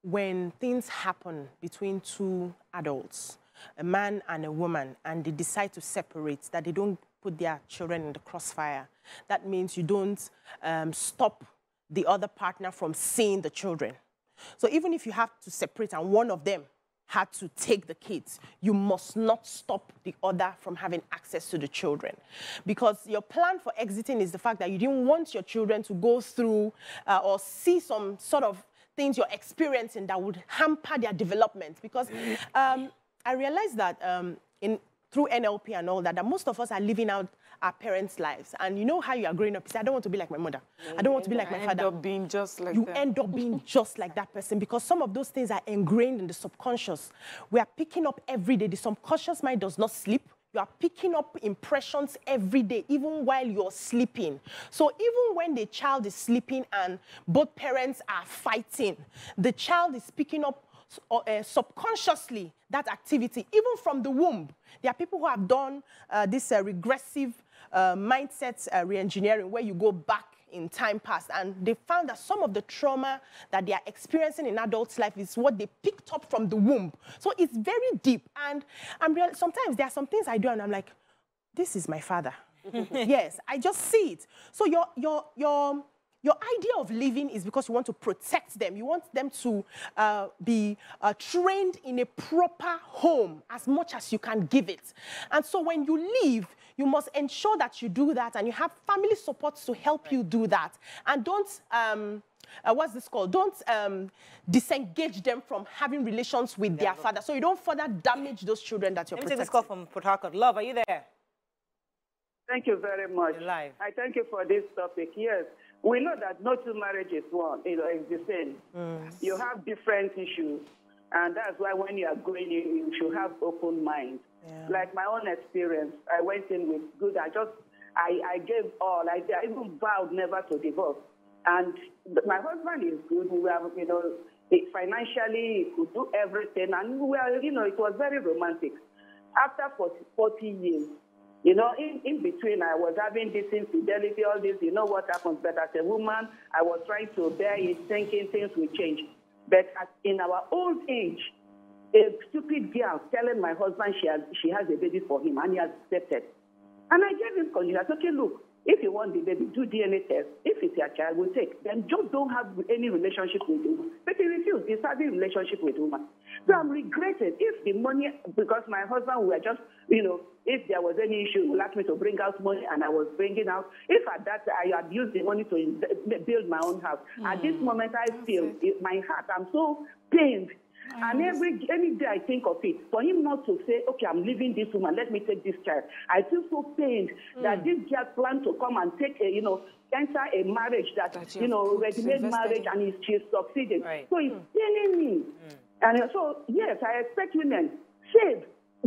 when things happen between two adults, a man and a woman, and they decide to separate, that they don't put their children in the crossfire. That means you don't stop the other partner from seeing the children. So even if you have to separate and one of them had to take the kids, you must not stop the other from having access to the children. Because your plan for exiting is the fact that you didn't want your children to go through or see some sort of things you're experiencing that would hamper their development. Because I realized that through NLP and all that, that most of us are living out our parents' lives. And you know how you are growing up, you say, I don't want to be like my mother. I don't want to be like my father. You end up being just like You them. end up being just like that person because some of those things are ingrained in the subconscious. We are picking up every day. The subconscious mind does not sleep. You are picking up impressions every day, even while you're sleeping. So even when the child is sleeping and both parents are fighting, the child is picking up subconsciously that activity, even from the womb. There are people who have done this regressive mindset re-engineering, where you go back in time past, and they found that some of the trauma that they are experiencing in adults' life is what they picked up from the womb. So it's very deep. And sometimes there are some things I do, and I'm like, this is my father. Yes, I just see it. So your idea of living is because you want to protect them. You want them to be trained in a proper home as much as you can give it. And so when you leave, you must ensure that you do that and you have family support to help you do that. And don't, what's this called? Don't disengage them from having relations with their father. So you don't further damage those children that you're protecting. Let me take this call from Port Harcourt. Love, are you there? Thank you very much. You're live. I thank you for this topic. Yes, we know that no two marriages is the same. You have different issues, and that's why when you are going, you should have open mind. Yeah. Like my own experience, I went in with good. I gave all. I even vowed never to divorce. And my husband is good. We have, financially, he could do everything, and we are, it was very romantic. After 40 years. In between, I was having this infidelity, all this, what happens. But as a woman, I was trying to bear it, thinking things will change. But in our old age, a stupid girl telling my husband she has a baby for him, and he has accepted. And I gave him condition. I said, okay, look, if you want the baby, do DNA test. If it's your child, we'll take. Then just don't have any relationship with him. But he refused. He's having a relationship with woman. So I'm regretting if the money, because my husband were just, if there was any issue, he would ask me to bring out money, and I was bringing out. If at that I had used the money to build my own house. At this moment, I feel my heart, I'm so pained. And any day I think of it, for him not to say, okay, I'm leaving this woman, let me take this child. I feel so pained that this girl planned to come and take enter a marriage that, ready-made marriage, and she's succeeding. Right. So it's paining me. And so, yes, I expect women, save,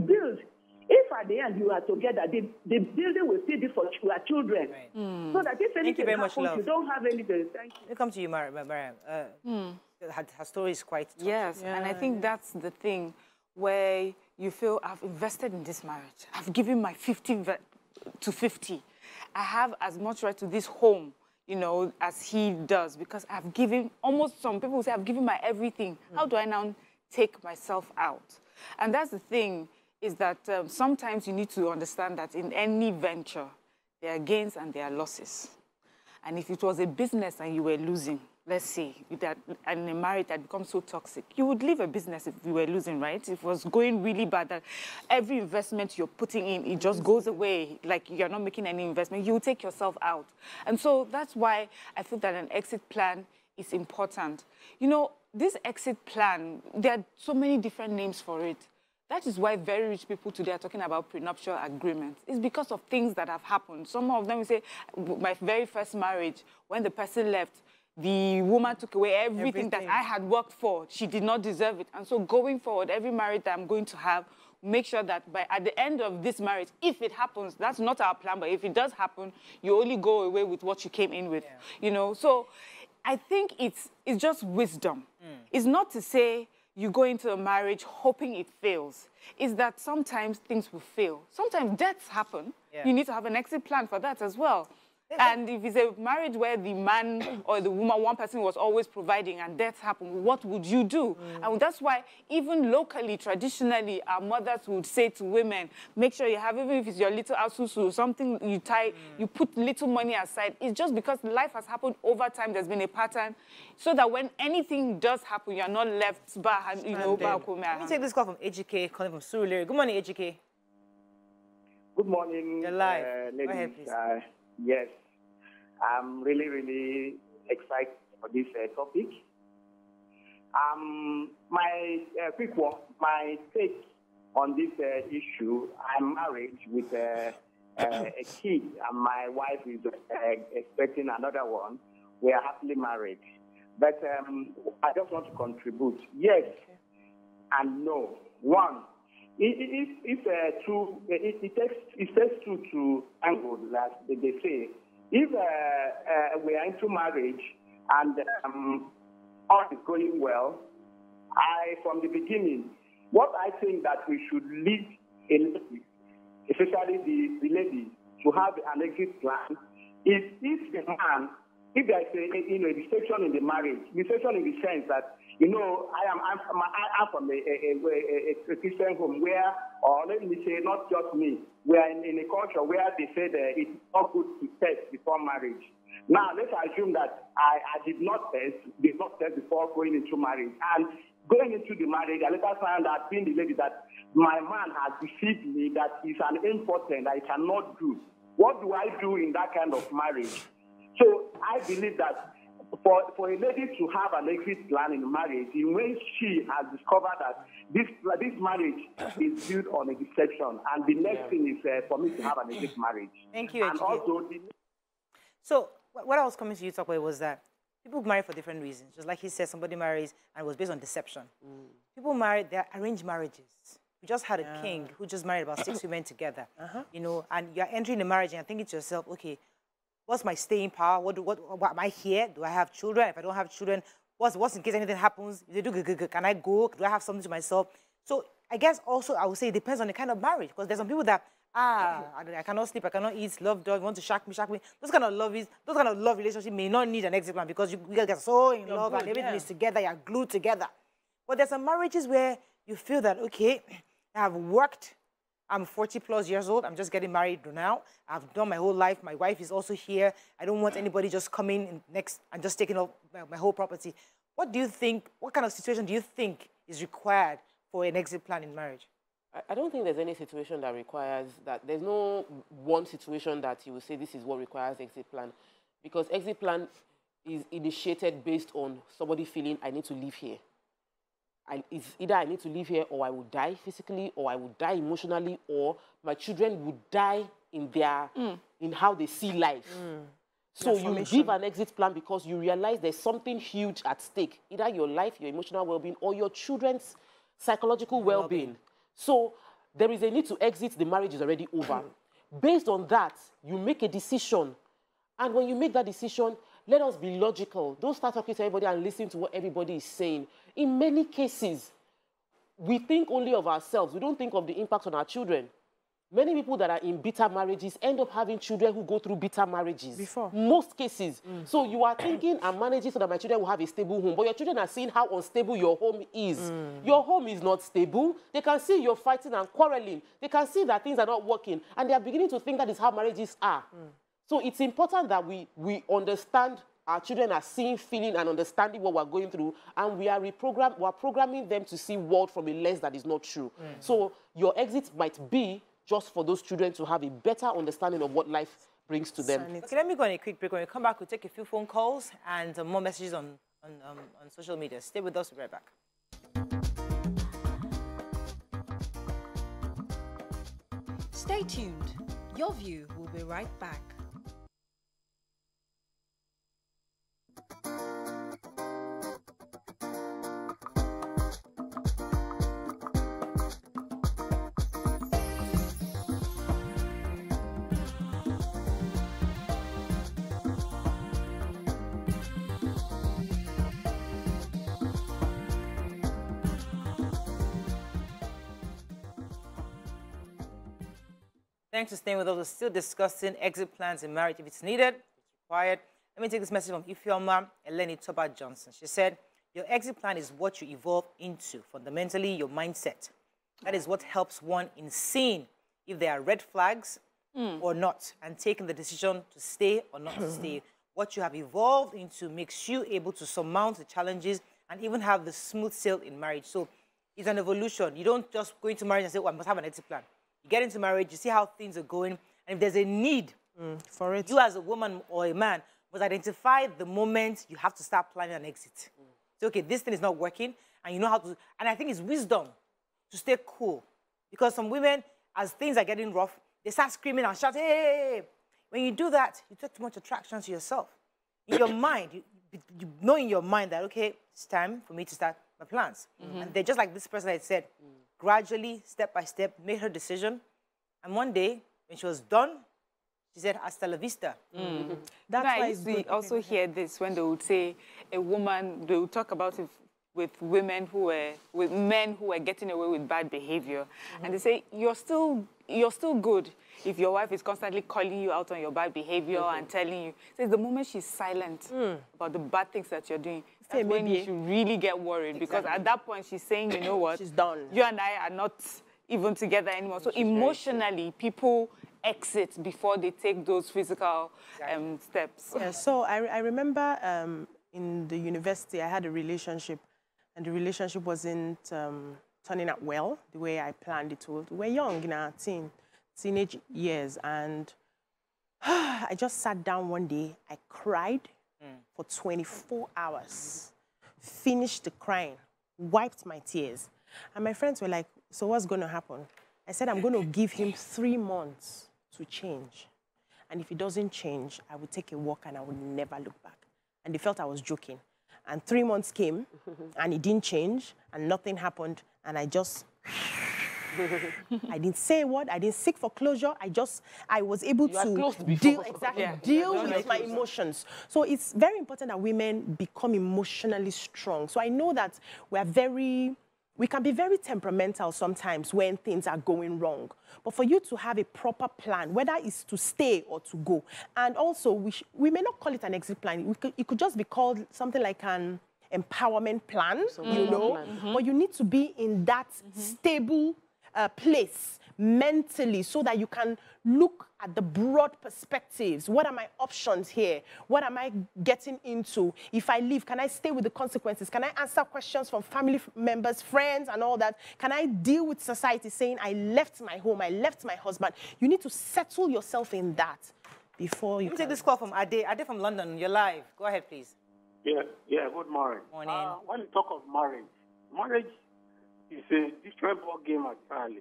build. If at the end you are together, the building will still be for your children. Right. So that if anything happens, you don't have anything. Thank you. We'll come to you, Mariam. Her story is quite touching. Yes, and I think that's the thing where you feel, I've invested in this marriage. I've given my 50 to 50. I have as much right to this home, as he does, because I've given, almost some people say, I've given my everything. How do I now take myself out? And that's the thing, is that sometimes you need to understand that in any venture, there are gains and there are losses. And if it was a business and you were losing, let's say, and a marriage that becomes so toxic, you would leave a business if you were losing, right? If it was going really bad, that every investment you're putting in, it just goes away, like you're not making any investment, you will take yourself out. And so that's why I feel that an exit plan is important. This exit plan, there are so many different names for it. That is why very rich people today are talking about prenuptial agreements. It's because of things that have happened. Some of them will say, my very first marriage, when the person left, the woman took away everything that I had worked for. She did not deserve it. And so going forward, every marriage that I'm going to have, make sure that at the end of this marriage, if it happens, that's not our plan, but if it does happen, you only go away with what you came in with. So I think it's just wisdom. It's not to say you go into a marriage hoping it fails. It's that sometimes things will fail. Sometimes deaths happen. You need to have an exit plan for that as well. And if it's a marriage where the man or the woman, one person was always providing and deaths happen, what would you do? And that's why even locally, traditionally, our mothers would say to women, make sure you have, even if it's your little asusu, something you tie, you put little money aside. It's just because life has happened over time, there's been a pattern, so that when anything does happen, you're not left back, back home. Let me take this call from AGK, calling from Surulere. Good morning, AGK. Good morning. You're live. Ladies. Go ahead, please. Yes, I'm really, really excited for this topic. My quick one, my take on this issue, I'm married with a kid, and my wife is expecting another one. We are happily married. But I just want to contribute. Yes and no. One, it takes two to angle, that they say. If we are into marriage and all is going well, from the beginning, what I think that we should lead a lady, especially the lady, to have an exit plan is if the man, if there is a distinction in the marriage, distinction in the sense that You know, I'm from a Christian home where, or let me say, not just me, we are in a culture where they say that it's not good to test before marriage. Now, let's assume that I did not test before going into marriage. And going into the marriage, I later found out, being the lady, that my man has deceived me, that he's an impotent, I cannot do. What do I do in that kind of marriage? So I believe that for a lady to have an exit plan in marriage, when she has discovered that this marriage is built on a deception, and the next thing is for me to have an exit marriage. Thank you. And also, so what I was coming to you to talk about was that people marry for different reasons. Just like he said, somebody marries and it was based on deception. People marry, they're arranged marriages. We just had a king who just married about 6 women together. You know, and you're entering the marriage and you're thinking to yourself, okay, what's my staying power? What am I here? Do I have children? If I don't have children, what's in case anything happens? If they do, can I go? Do I have something to myself? So I guess also I would say it depends on the kind of marriage, because there's some people that, I cannot sleep, I cannot eat, love dog, want to shack me. Those kind of love relationship may not need an exit plan, because you guys get so in love and everything is together, you're glued together. But there's some marriages where you feel that, okay, I have worked, I'm 40 plus years old, I'm just getting married now, I've done my whole life, my wife is also here, I don't want anybody just coming in next and just taking off my whole property. What do you think, what kind of situation do you think is required for an exit plan in marriage? I don't think there's any situation that requires that. There's no one situation that you will say this is what requires exit plan, because exit plan is initiated based on somebody feeling I need to live here. It's either I need to live here, or I will die physically, or I will die emotionally, or my children would die in their in how they see life. So you give an exit plan because you realize there's something huge at stake, either your life, your emotional well-being, or your children's psychological well-being. So there is a need to exit, the marriage is already over. Based on that, you make a decision. And when you make that decision, let us be logical. Don't start talking to everybody and listen to what everybody is saying. In many cases, we think only of ourselves. We don't think of the impact on our children. Many people that are in bitter marriages end up having children who go through bitter marriages. Before. Most cases. So you are thinking, I'm managing so that my children will have a stable home. But your children are seeing how unstable your home is. Your home is not stable. They can see you're fighting and quarreling. They can see that things are not working. And they are beginning to think that is how marriages are. So it's important that we understand our children are seeing, feeling, and understanding what we're going through, and we are programming them to see world from a lens that is not true. So your exit might be just for those children to have a better understanding of what life brings to them. Okay, let me go on a quick break. When we come back, we'll take a few phone calls and more messages on social media. Stay with us, we'll be right back. Stay tuned. Your View will be right back. Thanks for staying with us. We're still discussing exit plans in marriage. If it's needed, it's required. Let me take this message from Ifeoma Eleni Toba Johnson. She said, your exit plan is what you evolve into, fundamentally your mindset. That is what helps one in seeing if there are red flags or not, and taking the decision to stay or not to stay. What you have evolved into makes you able to surmount the challenges and even have the smooth sail in marriage. So it's an evolution. You don't just go into marriage and say, oh, I must have an exit plan. You get into marriage, you see how things are going, and if there's a need for it, you as a woman or a man must identify the moment you have to start planning an exit. So, okay, this thing is not working, and you know how to, and I think it's wisdom to stay cool. Because some women, as things are getting rough, they start screaming and shouting, hey. When you do that, you take too much attraction to yourself. In your mind, you know in your mind that, okay, it's time for me to start my plans. And they're just like this person that said, gradually, step by step, made her decision. And one day, when she was done, she said, hasta la vista. That's why we also hear this when they would say a woman, they would talk about it with men who were getting away with bad behavior. And they say, you're still good if your wife is constantly calling you out on your bad behavior and telling you. So the moment she's silent about the bad things that you're doing, that's when you should really get worried. Because at that point, she's saying, you know what? She's done. You and I are not even together anymore. So emotionally, people exit before they take those physical steps. Yeah, so I remember in the university, I had a relationship, and the relationship wasn't turning out well the way I planned it to. We were young in our teenage years, and I just sat down one day, I cried for 24 hours, finished the crying, wiped my tears. And my friends were like, so what's going to happen? I said, I'm going to give him 3 months to change. And if he doesn't change, I will take a walk and I will never look back. And they felt I was joking. And 3 months came, and he didn't change, and nothing happened, and I just... I didn't say a word. I didn't seek for closure. I was able to deal with my emotions. So it's very important that women become emotionally strong. So I know that we can be very temperamental sometimes when things are going wrong. But for you to have a proper plan, whether it's to stay or to go, and also we may not call it an exit plan. It could just be called something like an empowerment plan, you know. But you need to be in that stable place mentally so that you can look at the broad perspectives. What are my options here? What am I getting into? If I leave, can I stay with the consequences? Can I answer questions from family members, friends, and all that? Can I deal with society saying, I left my home, I left my husband? You need to settle yourself in that before you... Let me take this call from Ade. Ade from London. You're live. Go ahead, please. Yeah, good morning. Morning. When you talk of marriage is a different ball game entirely.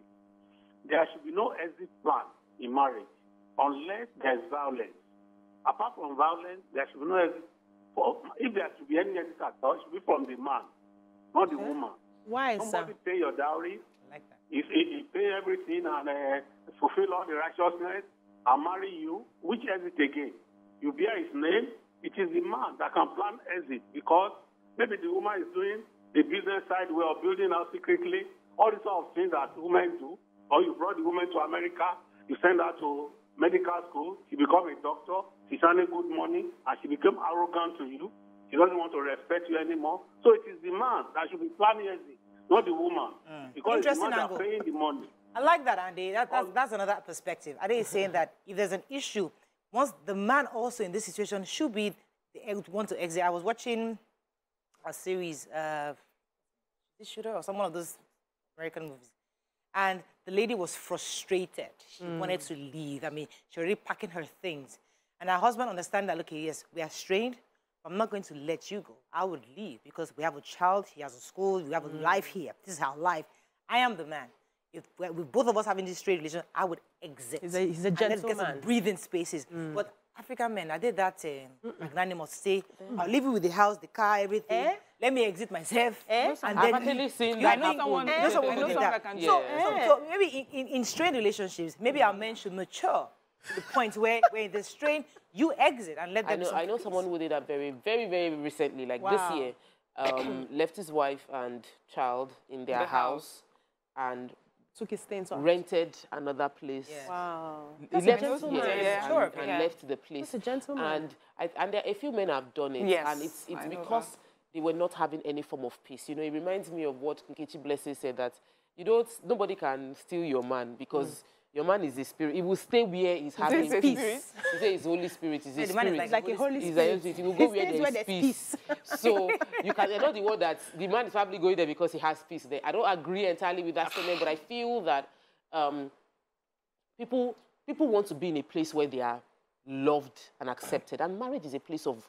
There should be no exit plan in marriage unless there's violence. Apart from violence, there should be no exit. If there should be any exit at all, it should be from the man, not the woman. Why, Somebody sir? pay your dowry. I like that. If he pay everything and fulfill all the righteousness and marry you, which exit again? You bear his name. It is the man that can plan exit because maybe the woman is doing the business side way of building out secretly, all these sort of things that women do. Or you brought the woman to America, you send her to medical school, she become a doctor, she's earning good money, and she become arrogant to you. She doesn't want to respect you anymore. So it is the man that should be planning exit, not the woman. Because it's the man that paying the money. I like that, Andy. That's another perspective. Ade is saying that if there's an issue, once the man also in this situation should be the one to exit. I was watching a series, this shooter or some one of those American movies, and the lady was frustrated. She wanted to leave. I mean, she already packing her things. And her husband understand that, okay, yes, we are strained, but I'm not going to let you go. I would leave because we have a child, he has a school, we have a life here. This is our life. I am the man. If we both of us having this straight relation, I would exit. He's a gentleman. Let's get some breathing spaces. But African men, I did that magnanimous say, I'll leave you with the house, the car, everything. Let me exit myself. And I've then actually seen I that know someone, happen. that can do So maybe in strained relationships, maybe our men should mature to the point where in the strain, you exit and let them I know someone who did that very, very, very recently, like this year, left his wife and child in their house and Took his things off. rented another place. Yeah. Wow. He That's left a gentleman. and left the place. That's a gentleman. And there, a few men have done it. Yes, and it's because they were not having any form of peace. You know, it reminds me of what Nkechi Blessing said, that nobody can steal your man because your man is a spirit. He will stay where he's having peace. He says his Holy Spirit is a spirit. It's like a Holy He's Spirit. He will go where there's peace. So you're not the one that the man is probably going there because he has peace there. I don't agree entirely with that statement, but I feel that people want to be in a place where they are loved and accepted, and marriage is a place of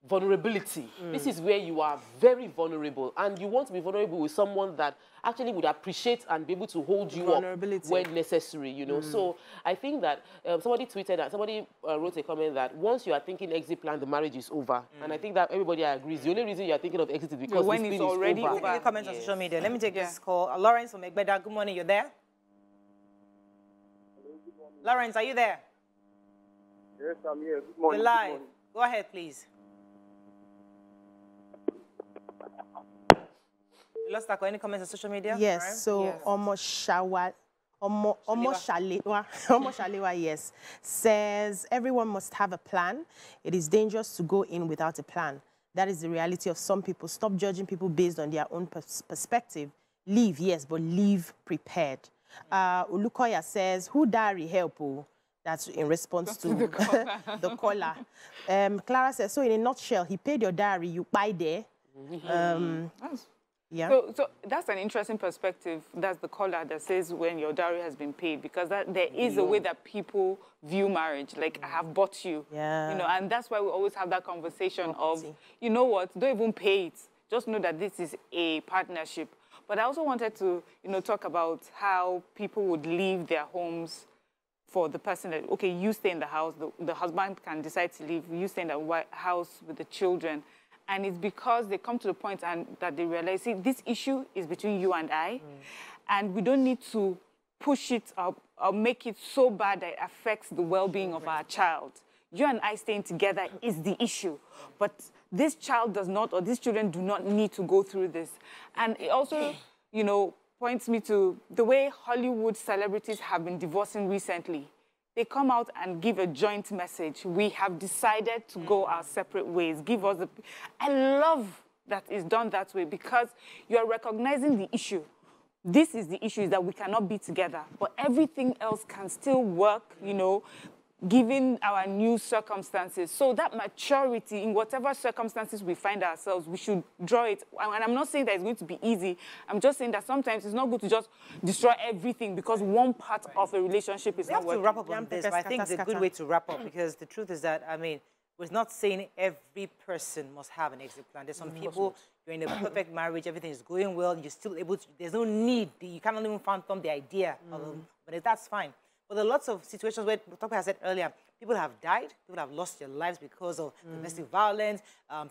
vulnerability. This is where you are very vulnerable, and you want to be vulnerable with someone that actually would appreciate and be able to hold you up when necessary, you know. So I think that somebody tweeted that, somebody wrote a comment that once you are thinking exit plan, the marriage is over. And I think that everybody agrees. The only reason you are thinking of exit is because when this it's thing is already over. over. Any comments on social media? Let me take this call. Lawrence from Egbeda, good morning. You're there? Lawrence, are you there? Yes, I'm here. Good morning. You're live. Go ahead, please. You lost that. Any comments on social media? Yes, Right. so almost shower. Omo Shalewa, yes, says everyone must have a plan. It is dangerous to go in without a plan. That is the reality of some people. Stop judging people based on their own perspective. Leave, yes, but leave prepared. Ulukoya says, who diary help? Oh? That's in response to the caller. Clara says, so in a nutshell, he paid your diary, you buy there. Yeah. So that's an interesting perspective. That's the caller that says when your dowry has been paid, because there is a way that people view marriage. Like, I have bought you. Yeah. You know, and that's why we always have that conversation of, you know what, don't even pay it. Just know that this is a partnership. But I also wanted to, you know, talk about how people would leave their homes for the person that, okay, you stay in the house, the husband can decide to leave, you stay in the house with the children. And it's because they come to the point that they realize, see, this issue is between you and I, and we don't need to push it up or make it so bad that it affects the well-being of our child. You and I staying together is the issue. But this child does not, or these children do not need to go through this. And it also, you know, points me to the way Hollywood celebrities have been divorcing recently. They come out and give a joint message. We have decided to go our separate ways. Give us the... I love that it's done that way, because you are recognizing the issue. This is the issue, is that we cannot be together. But everything else can still work, you know, given our new circumstances. So that maturity, in whatever circumstances we find ourselves, we should draw it. And I'm not saying that it's going to be easy. I'm just saying that sometimes it's not good to just destroy everything because one part of a relationship is not working. We have to wrap up on this, but I think it's a good way to wrap up, because the truth is that, I mean, we're not saying every person must have an exit plan. There's some people, you're in a perfect marriage, everything is going well, you're still able to, there's no need, you cannot even fathom the idea of them, but that's fine. But there are lots of situations where, Dr. has said earlier, people have died, people have lost their lives because of domestic violence,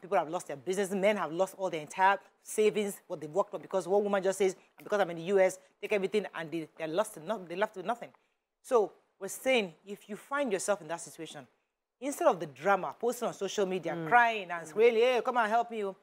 people have lost their business, men have lost all their entire savings, what they've worked on, because one woman just says, because I'm in the US, take everything, and they're left with nothing. So we're saying, if you find yourself in that situation, instead of the drama, posting on social media, crying and really, hey, come and help me, you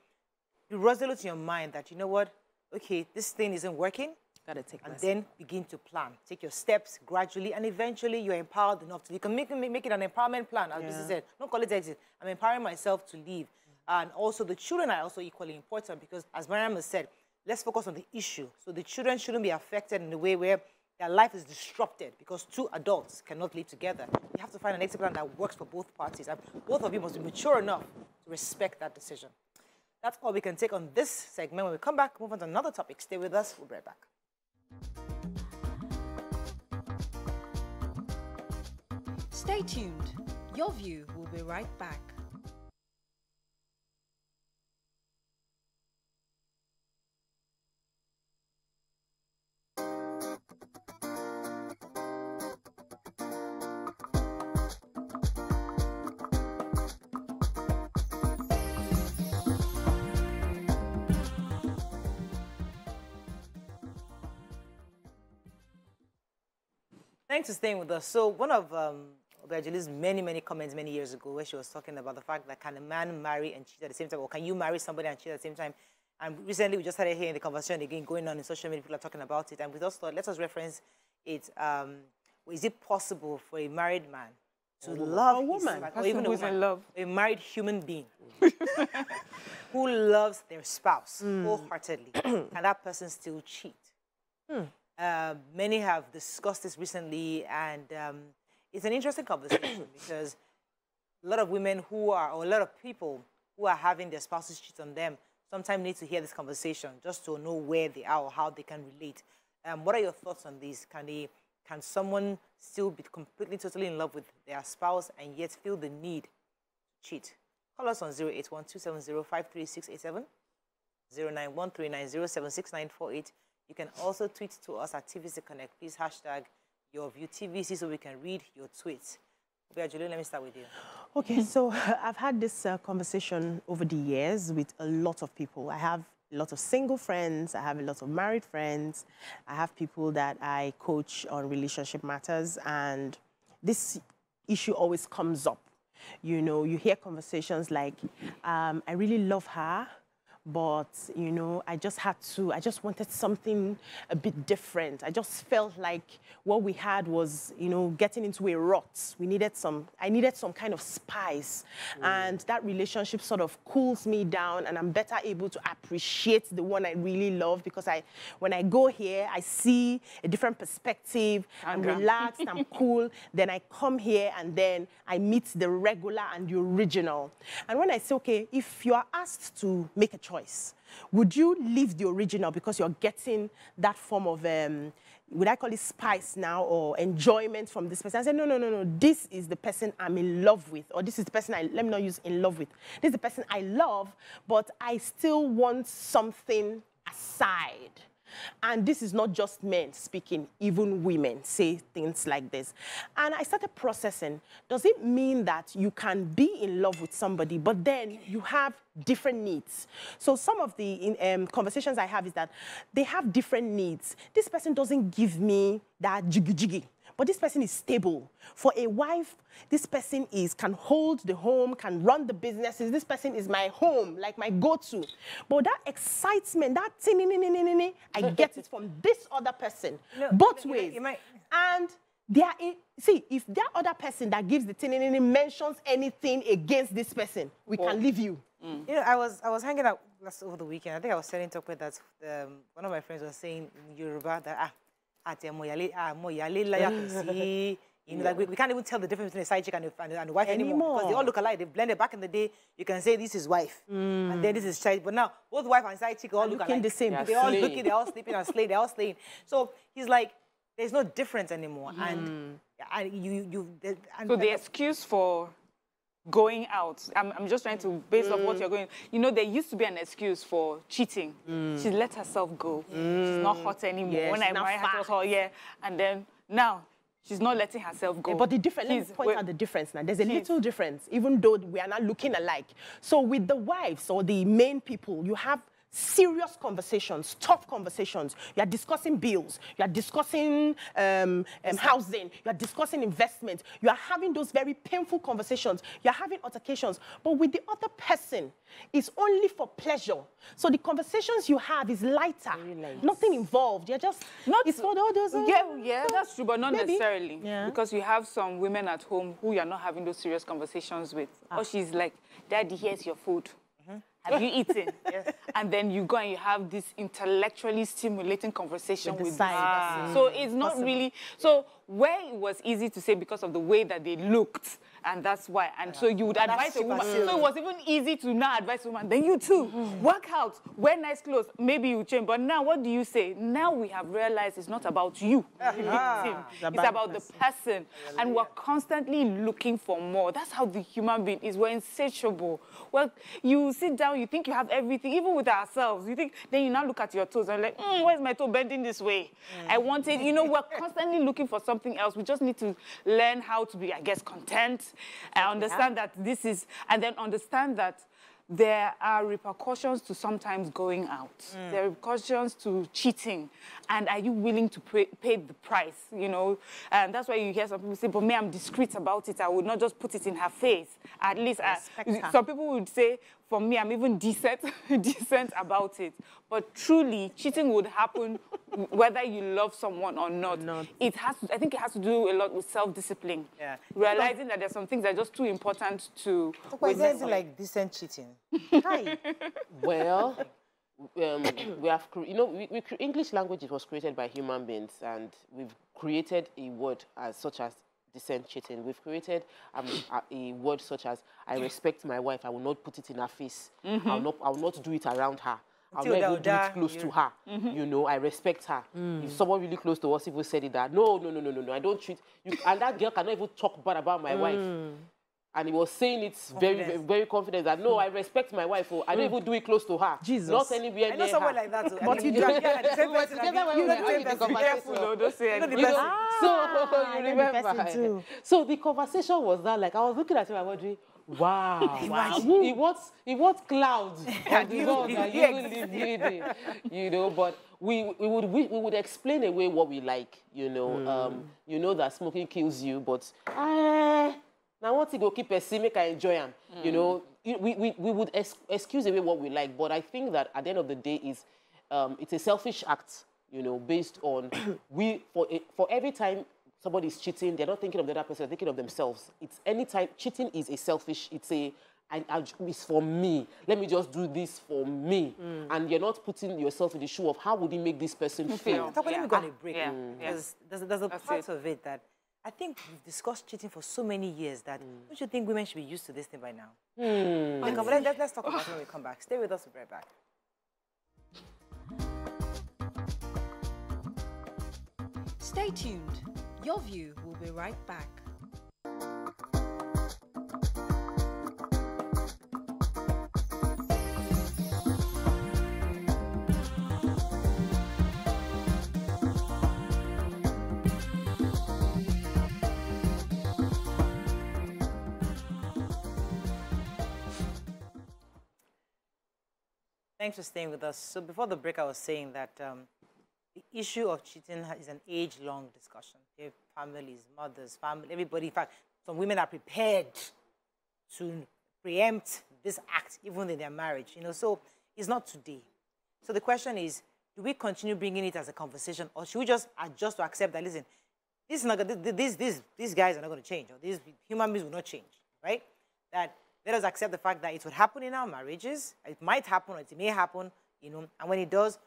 resolute in your mind that, you know what, okay, this thing isn't working, and then begin to plan. Take your steps gradually, and eventually you're empowered enough to, you can make it an empowerment plan, as Bisi said. Don't call it exit. I'm empowering myself to leave. And also the children are also equally important, because as Mariam has said, let's focus on the issue. So the children shouldn't be affected in a way where their life is disrupted because two adults cannot live together. You have to find an exit plan that works for both parties. And both of you must be mature enough to respect that decision. That's all we can take on this segment. When we come back, move on to another topic. Stay with us. We'll be right back. Stay tuned. Your View will be right back. Thanks for staying with us. So one of Obiajuli's many comments many years ago, where she was talking about the fact that can a man marry and cheat at the same time, or can you marry somebody and cheat at the same time? And recently we just started hearing the conversation again going on in social media. People are talking about it, and we just thought, let us reference it. Is it possible for a married man to love a woman, or even a woman, a married human being who loves their spouse wholeheartedly, can that person still cheat? Many have discussed this recently, and it's an interesting conversation because a lot of women or a lot of people who are having their spouses cheat on them sometimes need to hear this conversation just to know where they are or how they can relate. What are your thoughts on this? Can someone still be completely, totally in love with their spouse and yet feel the need to cheat? Call us on 081-270-53687, 091-390-76948. You can also tweet to us at TVC Connect. Please hashtag your view TVC so we can read your tweets. Obiajulu, let me start with you. Okay, so I've had this conversation over the years with a lot of people. I have a lot of single friends. I have a lot of married friends. I have people that I coach on relationship matters, and this issue always comes up. You know, you hear conversations like, I really love her, but, you know, I just wanted something a bit different. I just felt like what we had was, you know, getting into a rut. I needed some kind of spice. And that relationship sort of cools me down, and I'm better able to appreciate the one I really love, because when I go here, I see a different perspective. I'm relaxed, I'm cool. Then I come here and then I meet the regular and the original. And when I say, okay, if you are asked to make a choice, would you leave the original because you're getting that form of, would I call it spice now, or enjoyment from this person? I said, no, this is the person I'm in love with, or this is the person let me not use in love with. This is the person I love, but I still want something aside. And this is not just men speaking, even women say things like this. And I started processing, does it mean that you can be in love with somebody, but then you have different needs? So some of the conversations I have is that they have different needs. This person doesn't give me that jiggy-jiggy, but this person is stable. For a wife, this person can hold the home, can run the businesses. This person is my home, like my go-to. But that excitement, that I get it from this other person, both ways. And see, if that other person that gives the mentions anything against this person, we can leave you. You know, I was hanging out over the weekend. I think I was telling Tokwe that one of my friends was saying in Yoruba that you know, like we can't even tell the difference between a side chick and the wife anymore, because they all look alike. They blended. Back in the day, you can say this is wife, and then this is child. But now, both wife and side chick all look alike. The same. They all looking, they all sleeping and slaying, they all slaying. So he's like, there's no difference anymore. And so the excuse for going out, I'm just trying to, based off what you're going, you know, there used to be an excuse for cheating. She let herself go. She's not hot anymore. Yes, when I married her, it was hot, yeah. And then now, she's not letting herself go. But the difference, let me point out the difference now. There's a little difference, even though we are not looking alike. So with the wives or the main people, you have serious conversations, tough conversations. You are discussing bills. You are discussing housing. You are discussing investment. You are having those very painful conversations. You are having altercations. But with the other person, it's only for pleasure. So the conversations you have is lighter. Nothing involved. You're just... it's for all those... Yeah, that's true, but not necessarily. Yeah. Because you have some women at home who you're not having those serious conversations with. Or she's like, Daddy, here's your food. Have you eaten? Yes. And then you go and you have this intellectually stimulating conversation with this. So it's not really... So where it was easy to say because of the way that they looked, and that's why. And so you would advise a woman. So it was even easy to not advise a woman. Then you too, work out, wear nice clothes. Maybe you change. But now what do you say? Now we have realized it's not about you, the victim. It's about the person. And we're constantly looking for more. That's how the human being is. We're insatiable. Well, you sit down, you think you have everything, even with ourselves. You think, then you now look at your toes and like, where's my toe bending this way? I want it. You know, we're constantly looking for something else. We just need to learn how to be, I guess, content. I understand that this is, and then understand that there are repercussions to sometimes going out. There are repercussions to cheating. And are you willing to pay the price, you know? And that's why you hear some people say, but me, I'm discreet about it. I would not just put it in her face. At least, some people would say, for me, I'm even decent about it. But truly, cheating would happen whether you love someone or not. I think it has to do a lot with self-discipline. Yeah. Realizing that there's some things that are just too important to... Is there anything like decent cheating? Hi. Well, we have, you know, English language was created by human beings, and we've created a word such as decent cheating. We've created a word such as, I respect my wife, I will not put it in her face. I will not do it around her. I'll not even do it close to her. You know, I respect her. If someone really close to us even said it, that, no, I don't treat you. And that girl cannot even talk bad about my wife. And he was saying it's very, very confident that, no, I respect my wife. Or I don't even do it close to her. Jesus. Not anywhere near her. I know someone like that. But you do. Be careful, though. Don't say anything. So you remember. So the conversation was that, like, I was looking at him and wondering, wow. He wants clouds on the road that you will live in. You know, but we would explain away what we like, you know. You know that smoking kills you, but Now, once you go keep a see, make I enjoy them. You know, we would excuse away what we like, but I think that at the end of the day, it's a selfish act. You know, based on for every time somebody is cheating, they're not thinking of the other person, they're thinking of themselves. It's anytime cheating is a selfish. It's for me. Let me just do this for me, and you're not putting yourself in the shoe of how would it make this person feel. Let me go on a break. Yes. There's a part of it that I think we've discussed cheating for so many years that don't you think women should be used to this thing by now? Let's talk about it when we come back. Stay with us, we'll be right back. Stay tuned. Your View will be right back. Thanks for staying with us. So before the break, I was saying that the issue of cheating is an age-long discussion. There are families, mothers, family, everybody. In fact, some women are prepared to preempt this act, even in their marriage. You know, so it's not today. So the question is, do we continue bringing it as a conversation, or should we just adjust to accept that, listen, this is not these guys are not going to change, or these human beings will not change, right? That let us accept the fact that it would happen in our marriages. It might happen, or it may happen, you know. And when it does,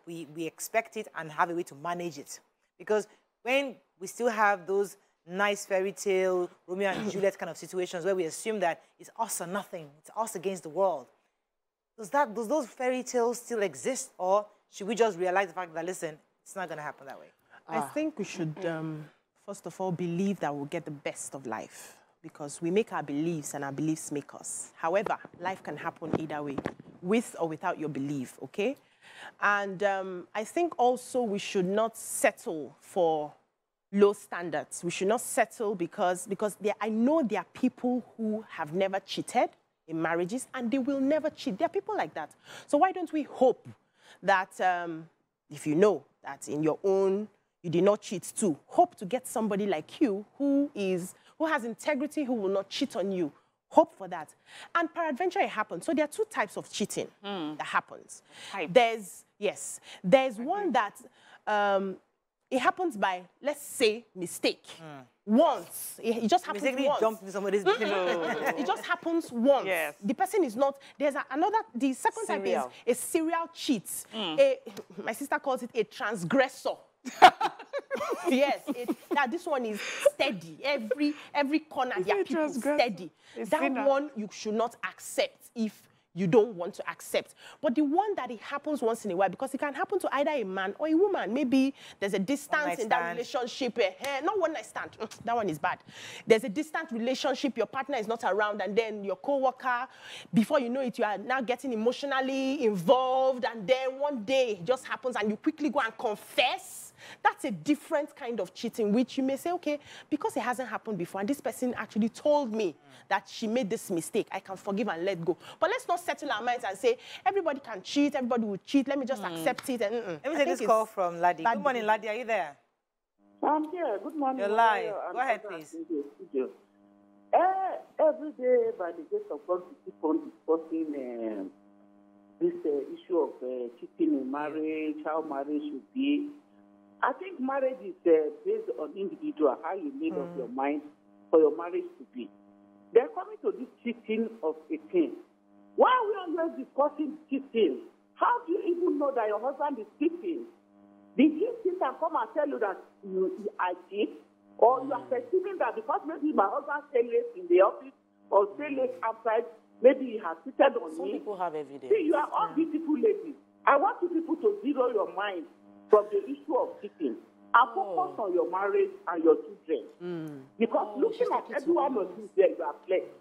we expect it and have a way to manage it. Because when we still have those nice fairy tale Romeo and Juliet kind of situations where we assume that it's us or nothing, it's us against the world, does those fairy tales still exist, or should we just realize the fact that, listen, it's not going to happen that way? I think we should, first of all, believe that we'll get the best of life, because we make our beliefs and our beliefs make us. However, life can happen either way, with or without your belief, okay? And I think also we should not settle for low standards. We should not settle because I know there are people who have never cheated in marriages and they will never cheat. There are people like that. So why don't we hope that if you know that in your own, you did not cheat too, hope to get somebody like you who has integrity, who will not cheat on you. Hope for that. And peradventure, it happens. So there are two types of cheating that happens. There's one that it happens by, let's say, mistake. Once. It just happens once. Jump into somebody's It just happens once. Yes. The person is not, the second type is a serial cheat. My sister calls it a transgressor. Yes, now this one is steady. Every corner, there are people steady. That one you should not accept if you don't want to accept. But the one that it happens once in a while, because it can happen to either a man or a woman. Maybe there's a distance in that relationship. Not one night stand. That one is bad. There's a distant relationship. Your partner is not around, and then your co-worker, before you know it, you are now getting emotionally involved, and then one day it just happens, and you quickly go and confess. That's a different kind of cheating, which you may say, okay, because it hasn't happened before, and this person actually told me that she made this mistake, I can forgive and let go. But let's not settle our minds and say, everybody can cheat, everybody will cheat, let me just accept it. And, Let me take this call from Ladi. Good morning, Ladi, are you there? I'm here. Good morning. You're live. Go ahead, please. Every day, by the grace of God, we keep on discussing this issue of cheating in marriage, how marriage should be. I think marriage is based on individual, how you made up your mind for your marriage to be. They're coming to this cheating of a thing. Why are we always discussing cheating? How do you even know that your husband is cheating? Did he sit and come and tell you that I cheat? Or you are perceiving that because maybe my husband stay late in the office or stay late outside, maybe he has cheated on me? Some people have evidence. See, you are all beautiful ladies. I want you people to zero your mind from the issue of cheating and focus on your marriage and your children. Because looking at everyone of you there, you are blessed.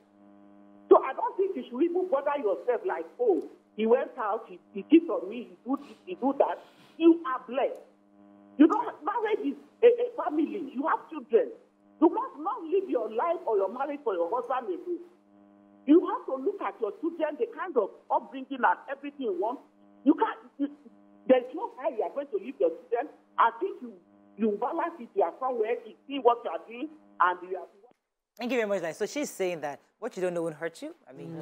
So I don't think you should even bother yourself like, oh, he went out, he cheated on me, he do this, he do that. You are blessed. You know, marriage is a family. You have children. You must not live your life or your marriage for your husband alone. You have to look at your children, the kind of upbringing and everything you want. You can't. There's no how you are going to leave your children. I think you balance it. You are somewhere, you see what you are doing, and you are. Thank you very much. So she's saying that what you don't know won't hurt you. I mean,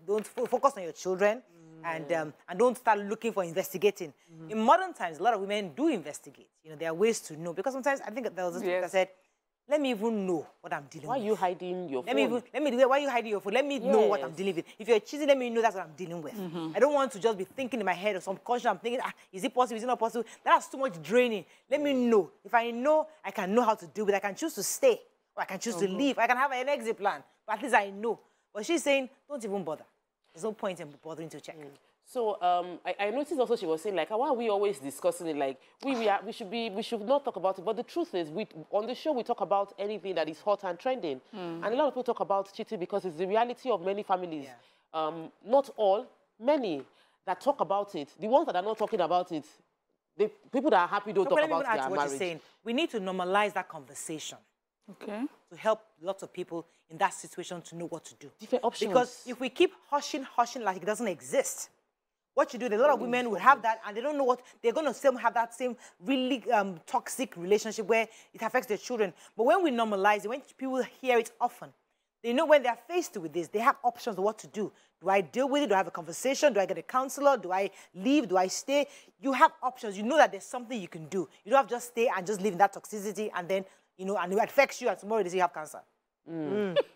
don't focus on your children and don't start looking for investigating. In modern times, a lot of women do investigate. You know, there are ways to know. Because sometimes, I think there was this thing that said, let me even know what I'm dealing with. Why are you hiding your phone? Why are you hiding your phone? Let me know what I'm dealing with. If you're cheating, let me know that's what I'm dealing with. I don't want to just be thinking in my head or subconscious. I'm thinking, is it possible? Is it not possible? That's too much draining. Let me know. If I know, I can know how to deal with it. I can choose to stay. Or I can choose to leave. I can have an exit plan. But at least I know. But she's saying, don't even bother. There's no point in bothering to check. So I noticed also she was saying, like, why are we always discussing it? Like, we should not talk about it. But the truth is, on the show, we talk about anything that is hot and trending. And a lot of people talk about cheating because it's the reality of many families. Not all, many that talk about it. The ones that are not talking about it, the people that are happy don't talk about their marriage. Saying. We need to normalize that conversation. Okay. To help lots of people in that situation to know what to do. Different options. Because if we keep hushing like it doesn't exist, what you do, a lot of women would have that and they don't know what, they're going to have that same really toxic relationship where it affects their children. But when we normalize it, when people hear it often, they know when they're faced with this, they have options of what to do. Do I deal with it? Do I have a conversation? Do I get a counselor? Do I leave? Do I stay? You have options. You know that there's something you can do. You don't have to just stay and just live in that toxicity and then, you know, and it affects you and tomorrow they say you have cancer.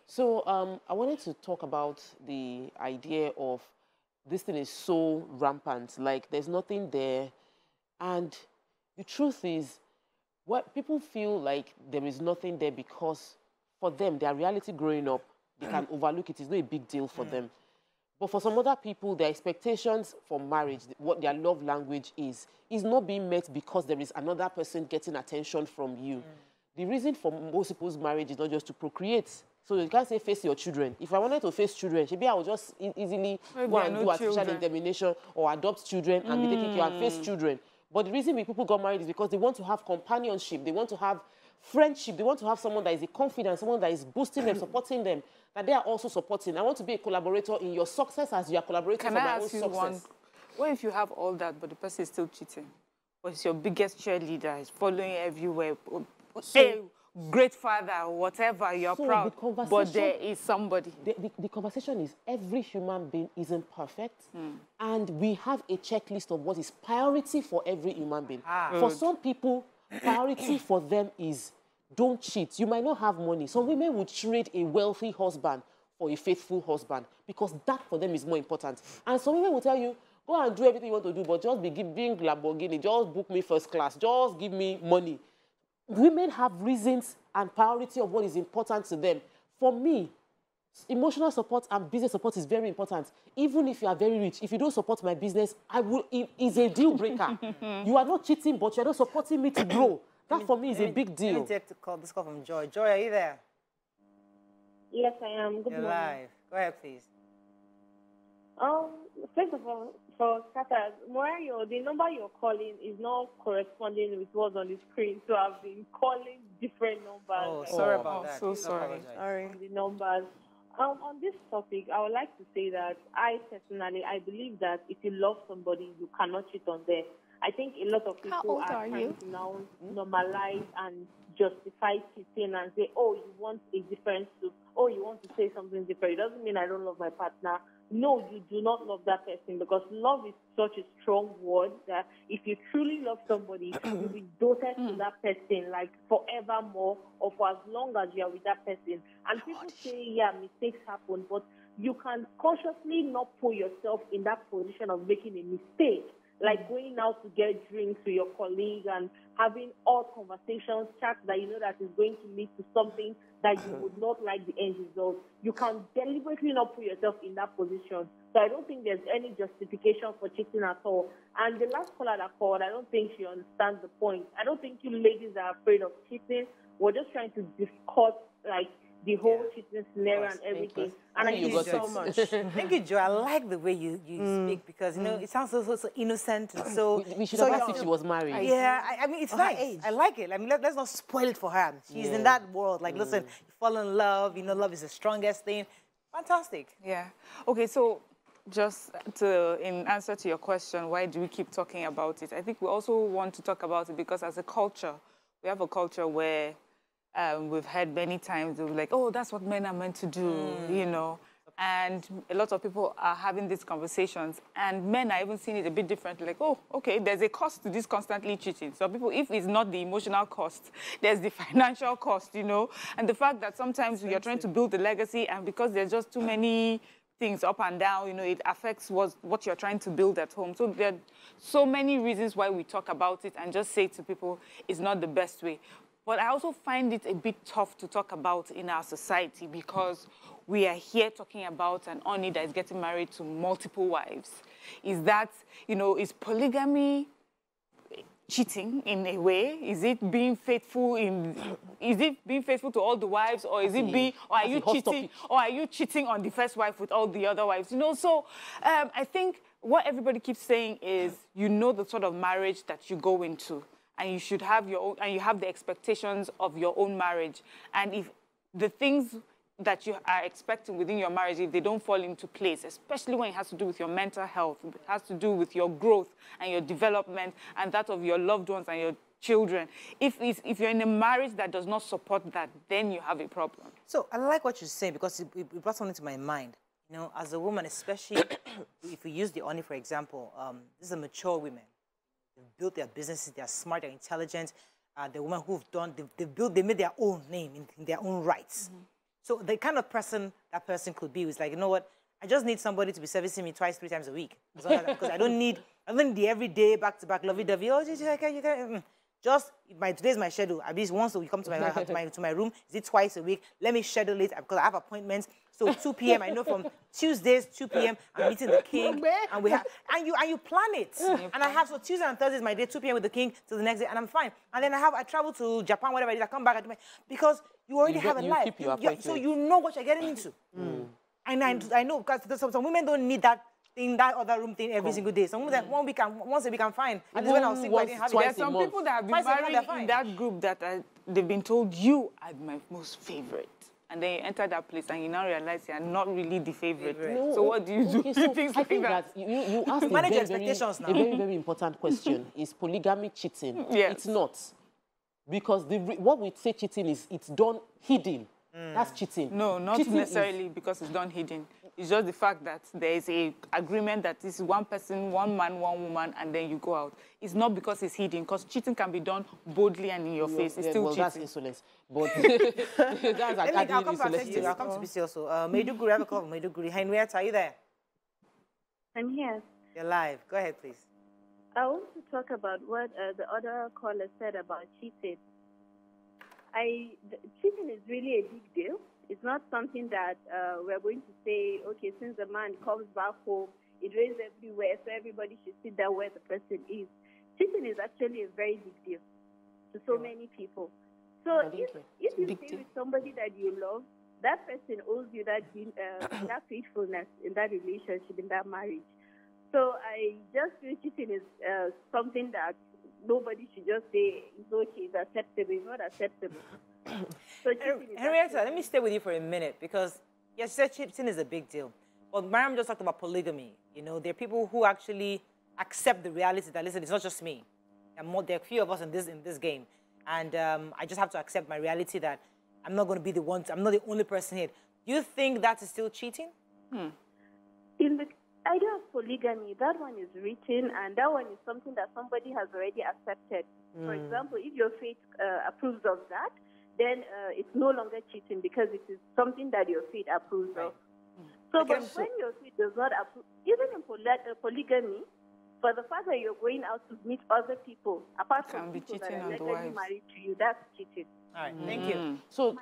So I wanted to talk about the idea of this thing is so rampant, like there's nothing there. And the truth is, what people feel like there is nothing there because for them, their reality growing up, they can overlook it. It's not a big deal for them. But for some other people, their expectations for marriage, what their love language is not being met because there is another person getting attention from you. The reason for most people's marriage is not just to procreate. So you can't say face your children. If I wanted to face children, maybe I would just easily go and do artificial insemination or adopt children and be taking care and face children. But the reason people got married is because they want to have companionship. They want to have friendship. They want to have someone that is a confidant, someone that is boosting them, supporting them, that they are also supporting. I want to be a collaborator in your success as you are collaborating for my own success. What if you have all that, but the person is still cheating? Or it's your biggest cheerleader, is following everywhere, hey, great father, whatever, you're proud, but there is somebody. The conversation is every human being isn't perfect, and we have a checklist of what is priority for every human being. For some people, priority for them is don't cheat. You might not have money. Some women would trade a wealthy husband for a faithful husband because that for them is more important. And some women will tell you, go and do everything you want to do, but just be giving Lamborghini, just book me first class, just give me money. Women have reasons and priority of what is important to them. For me, emotional support and business support is very important. Even if you are very rich, if you don't support my business, it is a deal breaker. You are not cheating, but you are not supporting me to grow. That for me is a big deal. Let me take this call from Joy. Joy, are you there? Yes, I am. Good You're morning. live. Go ahead, please. First of all, for starters, Morayo, the number you're calling is not corresponding with what's on the screen. So I've been calling different numbers. Oh, sorry about that. So sorry. Sorry. The numbers. On this topic, I would like to say that I believe that if you love somebody, you cannot cheat on them. I think a lot of people are trying to now normalize and justify cheating and say, oh, you want a different soup. Oh, you want to say something different. It doesn't mean I don't love my partner. No, you do not love that person because love is such a strong word that if you truly love somebody, you'll be doted to that person like forevermore or for as long as you are with that person. And people say, yeah, mistakes happen, but you can consciously not put yourself in that position of making a mistake. Like going out to get drinks with your colleague and having odd conversations, chats that you know that is going to lead to something that you would not like the end result. You can deliberately not put yourself in that position. So I don't think there's any justification for cheating at all. And the last caller that called, I don't think she understands the point. I don't think you ladies are afraid of cheating. We're just trying to discuss, like, the whole cheating scenario and everything. And Thank you so much. Thank you, Joe. I like the way you speak because, you know, it sounds so innocent and so... We should have asked if she was married. Yeah, I mean, it's nice. I like it. I mean, let's not spoil it for her. She's in that world. Like, listen, you fall in love, you know, love is the strongest thing. Fantastic. Yeah. Okay, so just in answer to your question, why do we keep talking about it? I think we also want to talk about it because as a culture, we have a culture where we've heard many times, they're like, oh, that's what men are meant to do, you know. And a lot of people are having these conversations, and men are even seeing it a bit differently, like, oh, okay, there's a cost to this constantly cheating. So people, if it's not the emotional cost, there's the financial cost, you know. And the fact that sometimes you're trying to build a legacy, and because there's just too many things up and down, you know, it affects what you're trying to build at home. So there are so many reasons why we talk about it and just say to people it's not the best way. But I also find it a bit tough to talk about in our society because we are here talking about an Oni that is getting married to multiple wives. Is that, you know, is polygamy cheating in a way? Is it being faithful to all the wives, or is it being, or are you cheating, or are you cheating on the first wife with all the other wives? You know, so I think what everybody keeps saying is, you know, the sort of marriage that you go into, and you should have your own, and you have the expectations of your own marriage. And if the things that you are expecting within your marriage, if they don't fall into place, especially when it has to do with your mental health, it has to do with your growth and your development and that of your loved ones and your children. If you're in a marriage that does not support that, then you have a problem. So I like what you're saying because it brought something to my mind. You know, as a woman, especially if we use the Oni, for example, these are mature women. They've built their businesses, they're smart, they're intelligent. The women who've done, they made their own name in their own rights. Mm-hmm. So the kind of person that person could be was like, you know what? I just need somebody to be servicing me 2-3 times a week. Because I don't need the everyday back-to-back lovey-dovey. Oh, just today's my schedule. At least once a week, come to my room. Is it twice a week? Let me schedule it because I have appointments. So 2 p.m. I know from Tuesdays 2 p.m. I'm meeting the king, and you plan it. And I have so Tuesday and Thursday is my day, 2 p.m. with the king till the next day, and I'm fine. And then I travel to Japan, whatever it is. I come back because you already have a life. So you know what you're getting into. And I know because some women don't need that thing, that other room thing every single day. Some women that once a week I'm fine. And when I was sick, I didn't have it. There are some people that have been married in that group that they've been told you are my most favorite. And then you enter that place and you now realize you are not really the favorite. No, so what do you do? So things I like think that you asked a very, very important question. Is polygamy cheating? Yes. It's not. Because what we say cheating is it's done hidden. That's cheating. No, not cheating necessarily because it's done hidden. It's just the fact that there is an agreement that this is one person, one man, one woman, and then you go out. It's not because it's hidden, because cheating can be done boldly and in your face. It's still cheating. That's insolence. But that's I'll come to BC also. Maiduguri, I have a call from Maiduguri. Henrietta, are you there? I'm here. You're live. Go ahead, please. I want to talk about what the other caller said about cheating. Cheating is really a big deal. It's not something that we're going to say, okay, since the man comes back home, it rains everywhere, so everybody should sit down where the person is. Cheating is actually a very big deal to so many people. So if you stay with somebody that you love, that person owes you that faithfulness in that relationship, in that marriage. So I just feel cheating is something that nobody should just say it's okay, it's acceptable. It's not acceptable. So Henrietta, let me stay with you for a minute because yes, you said cheating is a big deal. But Mariam just talked about polygamy. You know, there are people who actually accept the reality that listen, it's not just me. There are a few of us in this game, and I just have to accept my reality that I'm not going to be the one. I'm not the only person here. Do you think that is still cheating? In the idea of polygamy, that one is written, and that one is something that somebody has already accepted. For example, if your faith approves of that, then it's no longer cheating because it is something that your faith approves of. So, but when your faith does not approve, even in polygamy, for the fact that you're going out to meet other people, apart from people that are legally married to you, that's cheating. All right, thank you. So,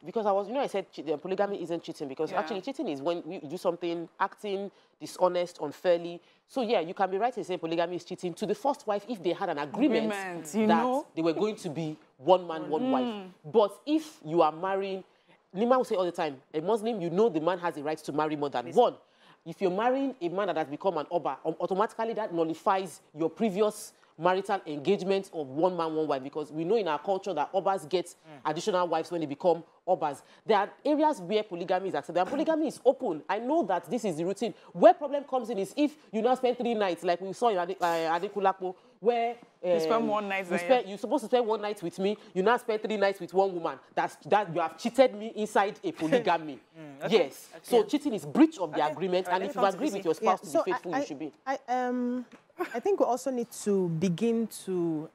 because I said polygamy isn't cheating because actually cheating is when you do something, acting dishonest, unfairly. So, yeah, you can be right in saying polygamy is cheating to the first wife if they had an agreement that they were going to be one man, one wife. But if you are marrying, Nima will say all the time, a Muslim, you know the man has the right to marry more than one. If you're marrying a man that has become an Oba, automatically that nullifies your previous marital engagement of one man, one wife, because we know in our culture that obas get additional wives when they become obas. There are areas where polygamy is accepted, and polygamy is open. I know that this is the routine. Where problem comes in is if you now spend 3 nights, like we saw in Adekulakpo, where you spend 1 night. You're supposed to spend 1 night with me. You now spend 3 nights with one woman. That you have cheated me inside a polygamy. Okay. Yes. Okay. So cheating is breach of the agreement, and if you agree with your spouse to be faithful, you should be. I think we also need to begin to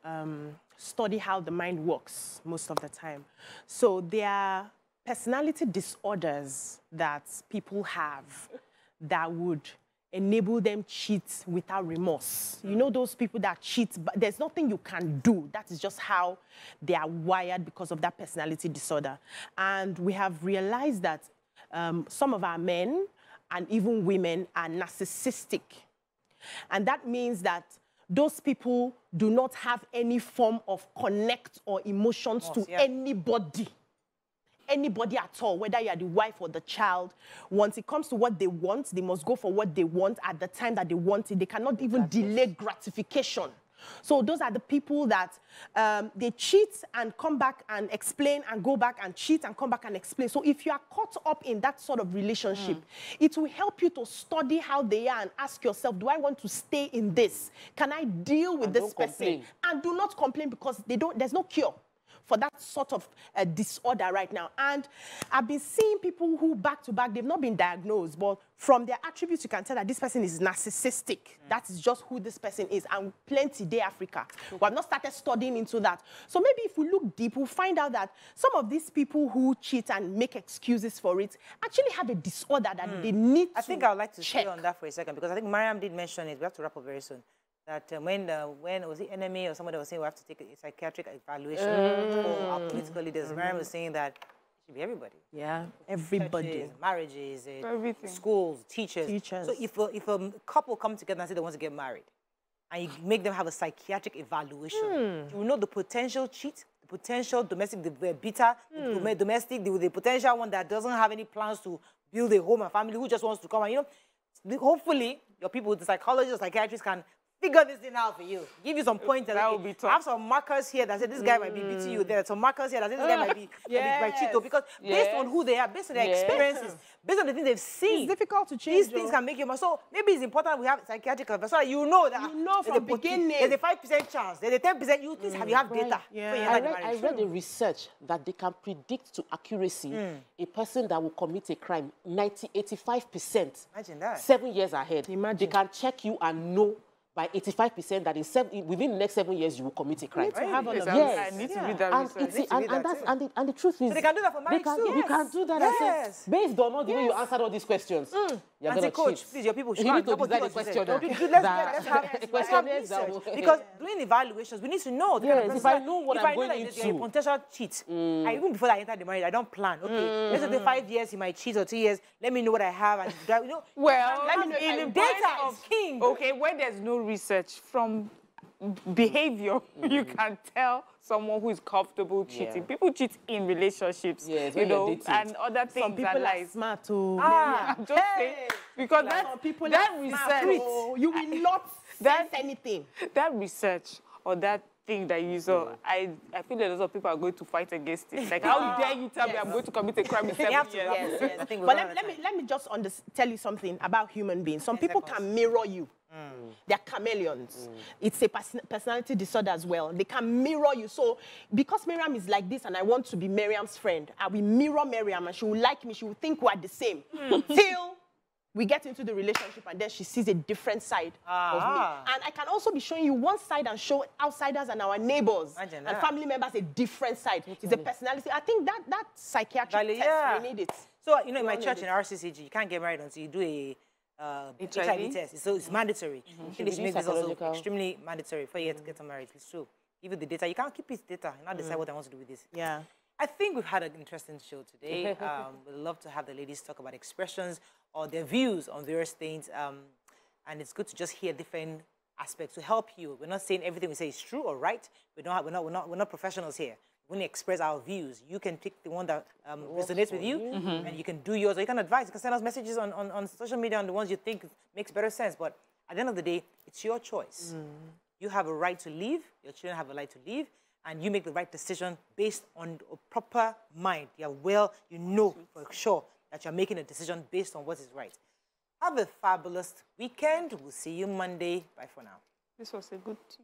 study how the mind works most of the time. So there are personality disorders that people have that would enable them cheat without remorse. You know those people that cheat, but there's nothing you can do. That is just how they are wired because of that personality disorder. And we have realized that some of our men and even women are narcissistic. And that means that those people do not have any form of connect or emotions to anybody. Anybody at all, whether you are the wife or the child. Once it comes to what they want, they must go for what they want at the time that they want it. They cannot even delay gratification. So those are the people that they cheat and come back and explain and go back and cheat and come back and explain. So if you are caught up in that sort of relationship, it will help you to study how they are and ask yourself, do I want to stay in this? Can I deal with this person? And do not complain, because there's no cure for that sort of disorder right now. And I've been seeing people who back to back, they've not been diagnosed, but from their attributes, you can tell that this person is narcissistic. That is just who this person is. And plenty day Africa. We have not started studying into that. So maybe if we look deep, we'll find out that some of these people who cheat and make excuses for it actually have a disorder that they need to I think I would like to stay on that for a second, because I think Mariam did mention it. We have to wrap up very soon. That when was the enemy or somebody was saying we have to take a psychiatric evaluation for our political leaders, Mariam was saying that it should be everybody. Yeah, everybody. Churches, marriages, everything. Schools, teachers. So if a couple come together and say they want to get married, and you make them have a psychiatric evaluation, you will know the potential cheat, the potential domestic beater, the domestic, the potential one that doesn't have any plans to build a home and family, who just wants to come and, you know, hopefully your people, the psychologists, psychiatrists can figure this thing out for you. Give you some pointers. That would be tough. I have some markers here that say this guy might be beating you. There are some markers here that say this guy might be cheating. Because based on who they are, based on their experiences, based on the things they've seen, it's difficult to change. These things can make you more. So maybe it's important we have psychiatric advice so that you know that from the beginning. There's a 5% chance. There's a 10%. You have data. I read a research that they can predict to accuracy a person that will commit a crime 85%. Imagine that. 7 years ahead. They can check you and know by 85% that within the next 7 years you will commit a crime. I need to read that research. And the truth is, so they can do that for marriage too. You can do that. Yes. Based on all the way you answered all these questions. You're going to coach, cheat. please, your people should you need to design a question. Let's have research. Because doing evaluations, we need to know. Yes, if I know what I'm going into. If I know that a potential cheat, even before I enter the marriage, I don't plan. Okay, let's say 5 years he might cheat or 2 years. Let me know what I have. And, you know, well, let me know. In the Data is king. Okay, when there's no research, from behavior, you can tell someone who is comfortable cheating. People cheat in relationships, you know, and other things. Some people are smart too. I'm just saying, because that research, you will not sense anything. That research or that thing that you saw, I feel that a lot of people are going to fight against it. Like, how dare you tell me I'm going to commit a crime in 7 years? Yes. But let me just tell you something about human beings. Some people can mirror you. They're chameleons. It's a personality disorder as well. They can mirror you. So because Miriam is like this and I want to be Miriam's friend, I will mirror Miriam and she will like me. She will think we're the same. Till we get into the relationship and then she sees a different side of me. And I can also be showing you one side and show outsiders and our neighbors and family members a different side. It's a personality. I think that psychiatric test, we need it. So, you know, in my church, in RCCG, you can't get married until you do a HIV test. So it's mandatory. This makes this also extremely mandatory for you to get married. It's true. Give you the data. You can't keep his data and not decide what I want to do with this. Yeah. I think we've had an interesting show today. We'd love to have the ladies talk about expressions or their views on various things. And it's good to just hear different aspects to help you. We're not saying everything we say is true or right. We're not professionals here. When we express our views, you can pick the one that resonates with you, and you can do yours. Or you can advise. You can send us messages on social media on the ones you think makes better sense. But at the end of the day, it's your choice. You have a right to leave. Your children have a right to leave. And you make the right decision based on a proper mind. You know for sure that you're making a decision based on what is right. Have a fabulous weekend. We'll see you Monday. Bye for now. This was a good tea.